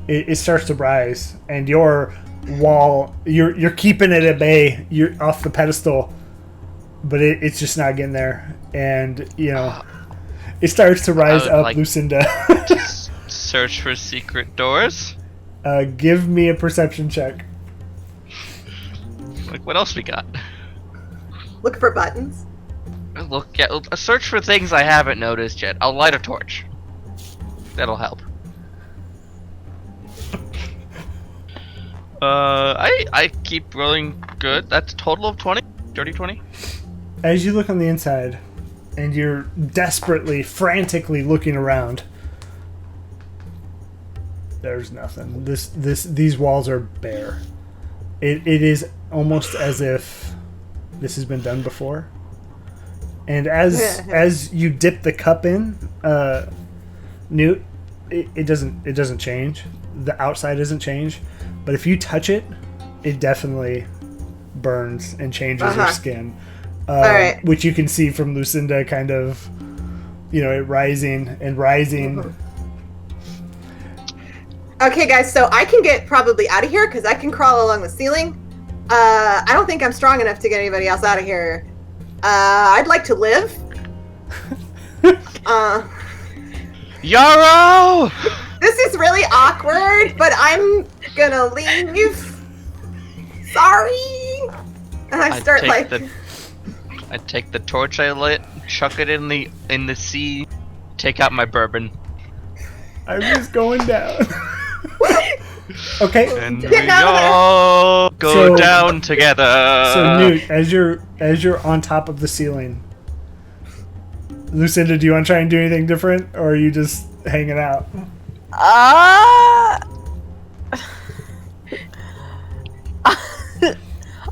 it starts to rise, and your wall, you're keeping it at bay. You're off the pedestal, but it's just not getting there, and it starts to rise up, like Lucinda. Search for secret doors. Give me a perception check. Like, what else we got? Look for buttons. Search for things I haven't noticed yet. I'll light a torch. That'll help. I keep rolling good. That's a total of 20? Dirty 20? As you look on the inside, and you're desperately, frantically looking around, there's nothing. These walls are bare. It is almost as if this has been done before. And as you dip the cup in, Newt, it doesn't change. The outside doesn't change, but if you touch it, it definitely burns and changes your skin. All right. Which you can see from Lucinda, kind of, it rising and rising. Mm-hmm. Okay, guys, so I can get probably out of here because I can crawl along the ceiling. I don't think I'm strong enough to get anybody else out of here. I'd like to live. Yarrow! This is really awkward, but I'm gonna leave. Sorry. And I take the torch I lit, chuck it in the sea, take out my bourbon. I'm just going down. Okay. And we all go down together. So Newt, as you're on top of the ceiling, Lucinda, do you want to try and do anything different, or are you just hanging out?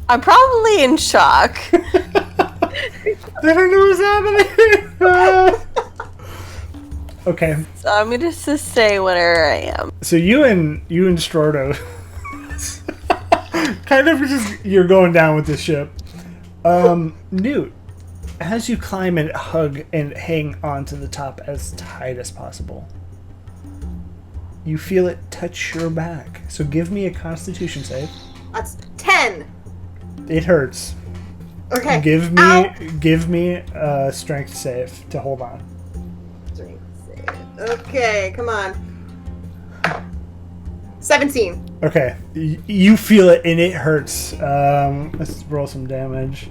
I'm probably in shock. I don't know what's happening. Okay. So I'm gonna just stay where I am. So you and Strordo kind of you're going down with this ship. Newt, as you climb and hug and hang on to the top as tight as possible, you feel it touch your back. So give me a Constitution save. That's 10. It hurts. Okay. Give me a strength save to hold on. Strength save. Okay, come on. 17. Okay, you feel it and it hurts. Let's roll some damage.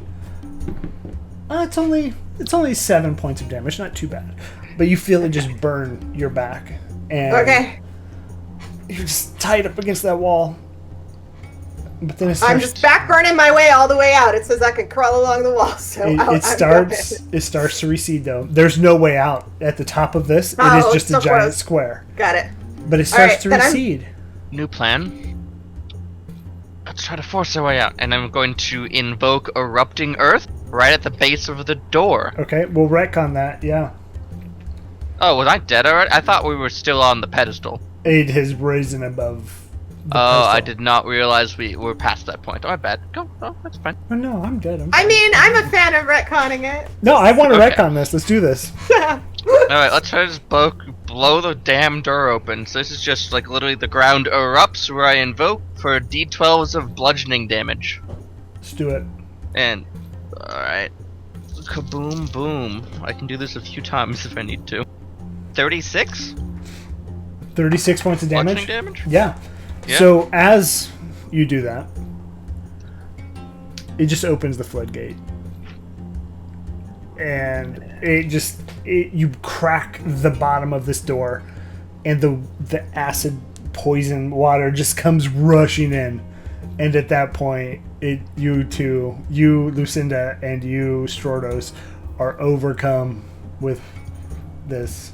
It's only 7 points of damage, not too bad. But you feel it just burn your back, and you're just tied up against that wall. But then I'm just back burning my way all the way out. It says I can crawl along the wall, so it starts to recede though. There's no way out at the top of this. It is just a giant square. Got it. But it starts to recede. New plan. Let's try to force our way out, and I'm going to invoke erupting earth right at the base of the door. Okay, we'll retcon that. Yeah. Oh, was I dead already? I thought we were still on the pedestal. It has risen above. I did not realize we were past that point. Oh, my bad. Go. Oh, that's fine. Oh, no, I'm dead. I mean, I'm a fan of retconning it. No, I want to retcon this. Let's do this. Alright, let's try to just blow the damn door open. So this is just like literally the ground erupts where I invoke for D12s of bludgeoning damage. Let's do it. And, alright. Kaboom, boom. I can do this a few times if I need to. 36? 36 points of damage? Bludgeoning damage? Yeah. So as you do that, it just opens the floodgate. And you crack the bottom of this door, and the acid poison water just comes rushing in. And at that point, you two, Lucinda, and you, Strordos, are overcome with this.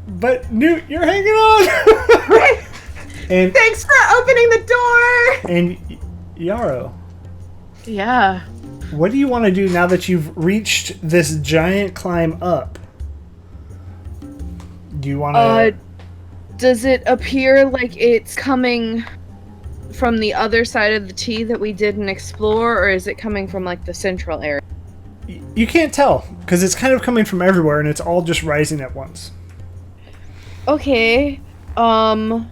But Newt, you're hanging on! And thanks for opening the door! And Yarrow. Yeah. What do you want to do now that you've reached this giant climb up? Do you want to... Does it appear like it's coming from the other side of the T that we didn't explore, or is it coming from, like, the central area? You can't tell, because it's kind of coming from everywhere, and it's all just rising at once. Okay. Well,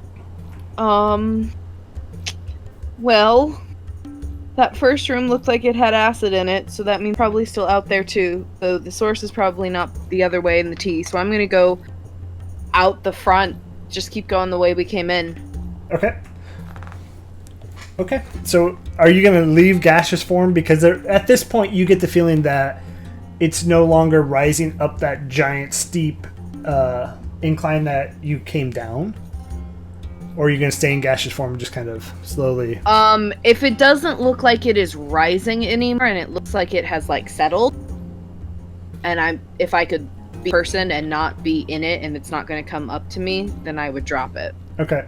that first room looked like it had acid in it, so that means probably still out there too. So the source is probably not the other way in the T. So I'm gonna go out the front. Just keep going the way we came in. Okay. Okay. So are you going to leave gaseous form? Because at this point, you get the feeling that it's no longer rising up that giant steep incline that you came down. Or are you going to stay in gaseous form and just kind of slowly... If it doesn't look like it is rising anymore and it looks like it has, like, settled, and if I could be a person and not be in it and it's not going to come up to me, then I would drop it. Okay.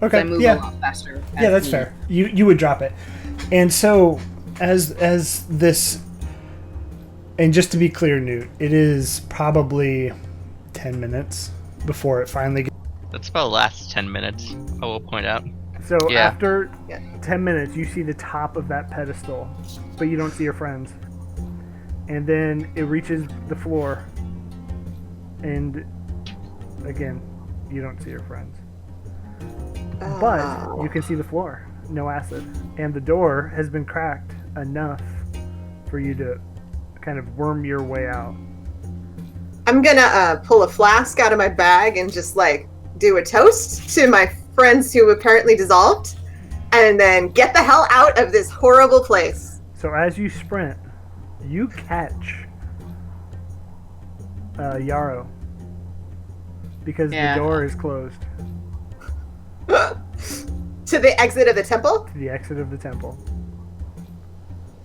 Okay. I move a lot faster. Yeah, that's fair. You would drop it. And so, as this... And just to be clear, Newt, it is probably 10 minutes before it finally gets... That's about the last 10 minutes, I will point out. So Yeah. after 10 minutes, you see the top of that pedestal, but you don't see your friends. And then it reaches the floor, and again, you don't see your friends. But you can see the floor, no acid. And the door has been cracked enough for you to kind of worm your way out. I'm gonna pull a flask out of my bag and just, like, do a toast to my friends who apparently dissolved, and then get the hell out of this horrible place. So as you sprint, you catch Yarrow, because the door is closed To the exit of the temple? to the exit of the temple.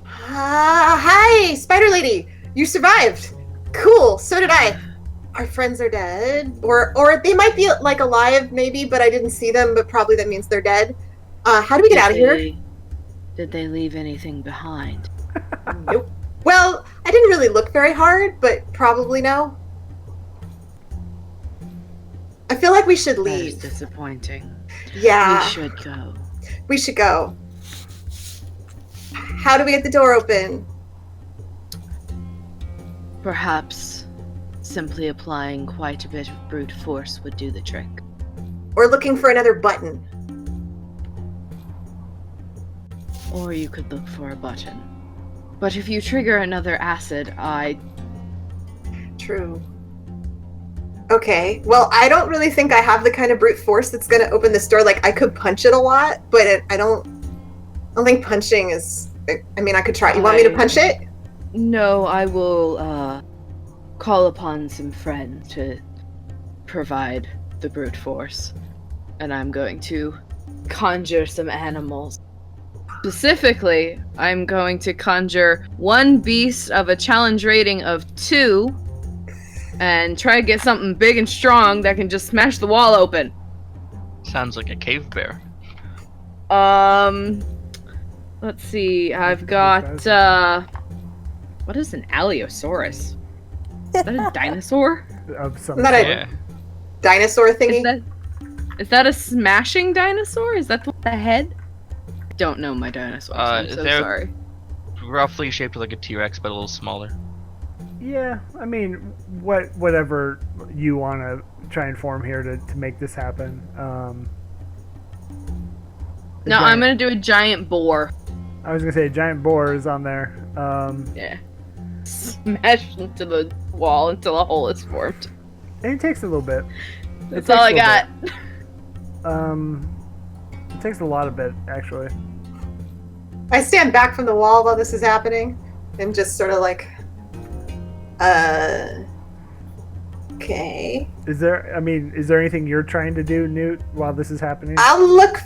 Hi, Spider Lady. You survived. Cool, so did I. Our friends are dead. Or they might be, like, alive, maybe, but I didn't see them, but probably that means they're dead. How do we get out of here? Did they leave anything behind? Nope. Well, I didn't really look very hard, but probably no. I feel like we should That is leave. disappointing. Yeah, We should go. we should go. How do we get the door open? Perhaps simply applying quite a bit of brute force would do the trick. Or looking for another button? Or you could look for a button. But if you trigger another acid, True. Okay, well, I don't really think I have the kind of brute force that's going to open this door. Like, I could punch it a lot, but I don't think punching is... I mean, I could try. You want me to punch it? No, I will call upon some friends to provide the brute force. And I'm going to conjure some animals. Specifically, I'm going to conjure one beast of a challenge rating of 2 and try to get something big and strong that can just smash the wall open. Sounds like a cave bear. Let's see. I've got what is an Allosaurus? Is that a dinosaur? Of some Not a- sort. Yeah. Dinosaur thingy? Is that a smashing dinosaur? Is that the head? I don't know my dinosaurs. I'm so they're- sorry. Roughly shaped like a T-Rex, but a little smaller. Yeah, I mean, whatever you want to try and form here to make this happen. No, I'm gonna do a giant boar. I was gonna say a giant boar is on there. Yeah. Smash into the wall until a hole is formed. And it takes a little bit. That's all I got. It takes a lot of bit, actually. I stand back from the wall while this is happening and just sort of like, okay. Is there anything you're trying to do, Newt, while this is happening? I'll look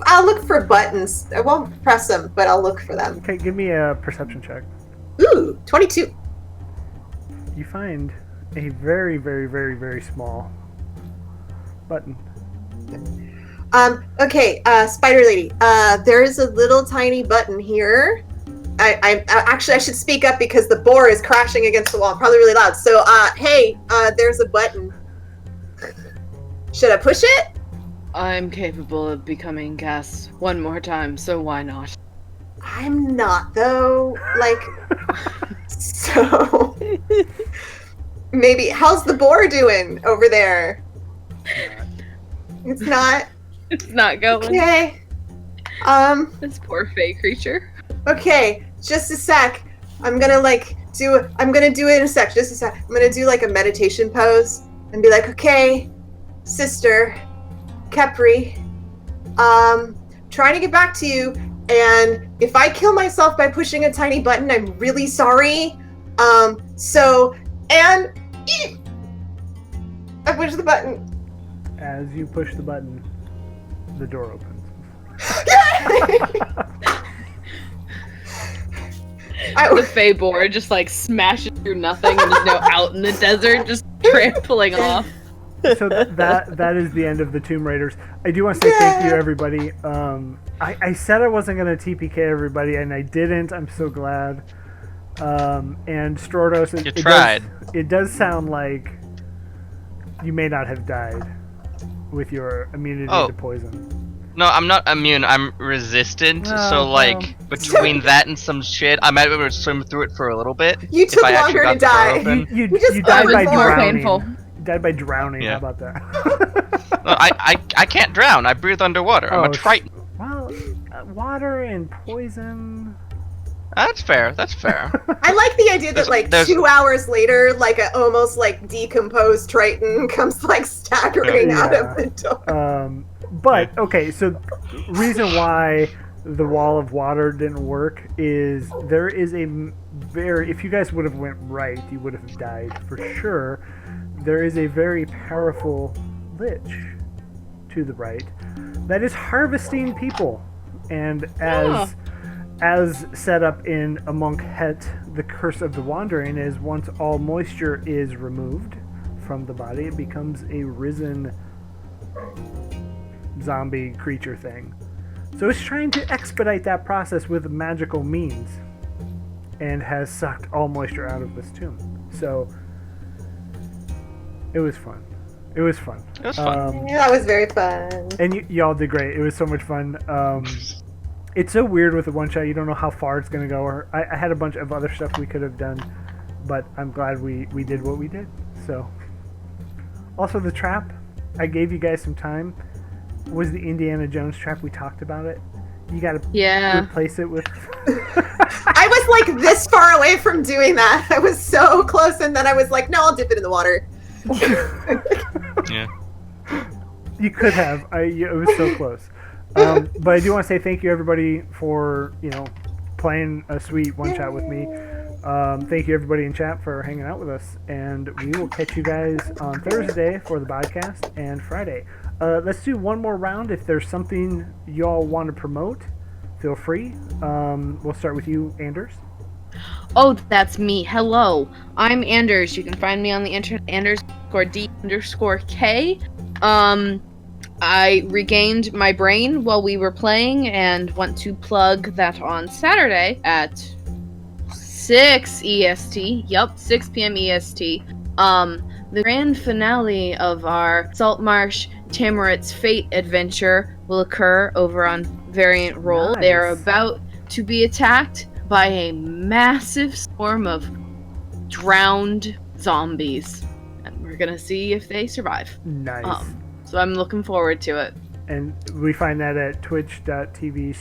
for buttons. I won't press them, but I'll look for them. Okay, give me a perception check. Ooh, 22. You find a very, very, very, very small button. Okay, Spider Lady. There is a little tiny button here. I should speak up because the boar is crashing against the wall, probably really loud. So, hey, there's a button. Should I push it? I'm capable of becoming gas one more time, so why not? I'm not though. Like, so maybe. How's the boar doing over there? It's not. It's not going. Okay. This poor fey creature. Okay, just a sec. I'm gonna do it in a sec. Just a sec. I'm gonna do like a meditation pose and be like, okay, sister, Kepri, trying to get back to you. And if I kill myself by pushing a tiny button, I'm really sorry. And I push the button. As you push the button, the door opens. The fey boar just like smashes through nothing and is now out in the desert, just trampling off. So that is the end of the Tomb Raiders. I do want to say thank you, everybody. I said I wasn't going to TPK everybody, and I didn't. I'm so glad. And Stordos, You tried. It does sound like you may not have died with your immunity to poison. No, I'm not immune. I'm resistant. Oh, so, like, well. between that and some shit, I might be able to swim through it for a little bit. You if took I actually longer to got the door die. open. You just died thought by it was more drowning. painful. You died by drowning. Yeah. How about that? No, I can't drown. I breathe underwater. I'm a Triton. Well, water and poison. That's fair. That's fair. I like the idea that like There's- 2 hours later, like an almost like decomposed Triton comes like staggering out of the door. But okay, so reason why the wall of water didn't work is there is a very, if you guys would have went right, you would have died for sure. There is a very powerful lich to the right that is harvesting people, and as set up in a monk het, the curse of the wandering is once all moisture is removed from the body, it becomes a risen zombie creature thing. So it's trying to expedite that process with magical means, and has sucked all moisture out of this tomb. So it was fun. It was fun. It was fun. Yeah, that was very fun. And y'all did great. It was so much fun. It's so weird with the one shot. You don't know how far it's going to go. Or I had a bunch of other stuff we could have done, but I'm glad we did what we did. So, also the trap, I gave you guys some time. Was the Indiana Jones trap? We talked about it. You got to replace it with. I was like this far away from doing that. I was so close, and then I was like, no, I'll dip it in the water. Yeah. You could have. It was so close. But I do want to say thank you, everybody, for playing a sweet one shot with me. Thank you, everybody in chat, for hanging out with us, and we will catch you guys on Thursday for the podcast and Friday. Let's do one more round. If there's something y'all want to promote, feel free. We'll start with you, Anders. Oh, that's me. Hello, I'm Anders. You can find me on the internet, Anders_D_K. I regained my brain while we were playing and want to plug that on Saturday at 6 EST. Yup, 6 p.m. EST. The grand finale of our Saltmarsh Tamarit's Fate adventure will occur over on Variant Roll. Nice. They are about to be attacked by a massive swarm of drowned zombies. And we're gonna see if they survive. Nice. So I'm looking forward to it. And we find that at twitch.tv/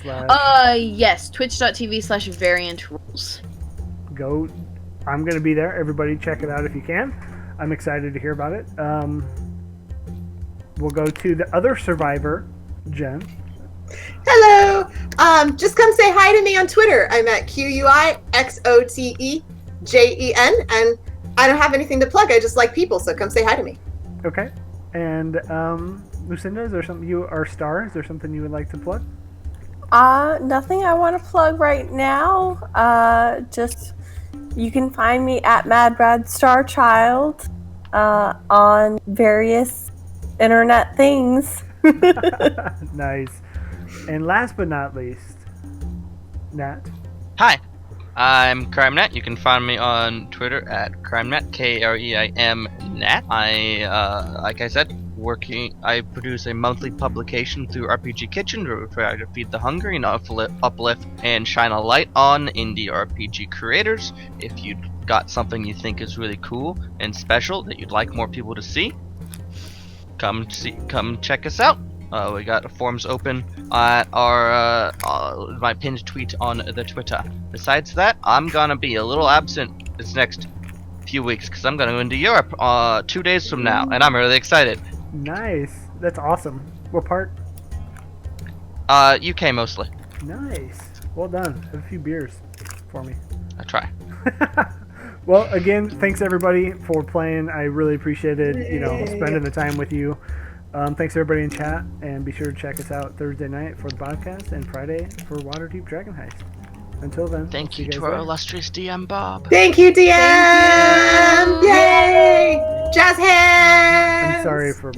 Yes, twitch.tv/variantrules. Go. I'm going to be there. Everybody check it out if you can. I'm excited to hear about it. We'll go to the other survivor, Jen. Hello. Just come say hi to me on Twitter. I'm at QUIXOTEJEN, and I don't have anything to plug. I just like people, so come say hi to me. Okay. And Lucinda, is there something Is there something you would like to plug? Nothing I want to plug right now. Just you can find me at Mad Brad Starchild on various internet things. Nice. And last but not least, Nat. Hi, I'm CrimeNat. You can find me on Twitter at CrimeNat, KREIM-NAT. Like I said, I produce a monthly publication through RPG Kitchen to try to feed the hungry and uplift and shine a light on indie RPG creators. If you've got something you think is really cool and special that you'd like more people to see, come check us out. We got forms open at our my pinned tweet on the Twitter. Besides that, I'm gonna be a little absent this next few weeks because I'm gonna go into Europe 2 days from now, and I'm really excited. Nice. That's awesome. What part? UK mostly. Nice. Well done. Have a few beers for me. I try. Well, again, thanks everybody for playing. I really appreciated, spending the time with you. Thanks everybody in chat, and be sure to check us out Thursday night for the podcast and Friday for Waterdeep Dragon Heist. Until then, Thank see you guys to our later. illustrious DM Bob. Thank you, DM. Yay! Jazz hands. I'm sorry for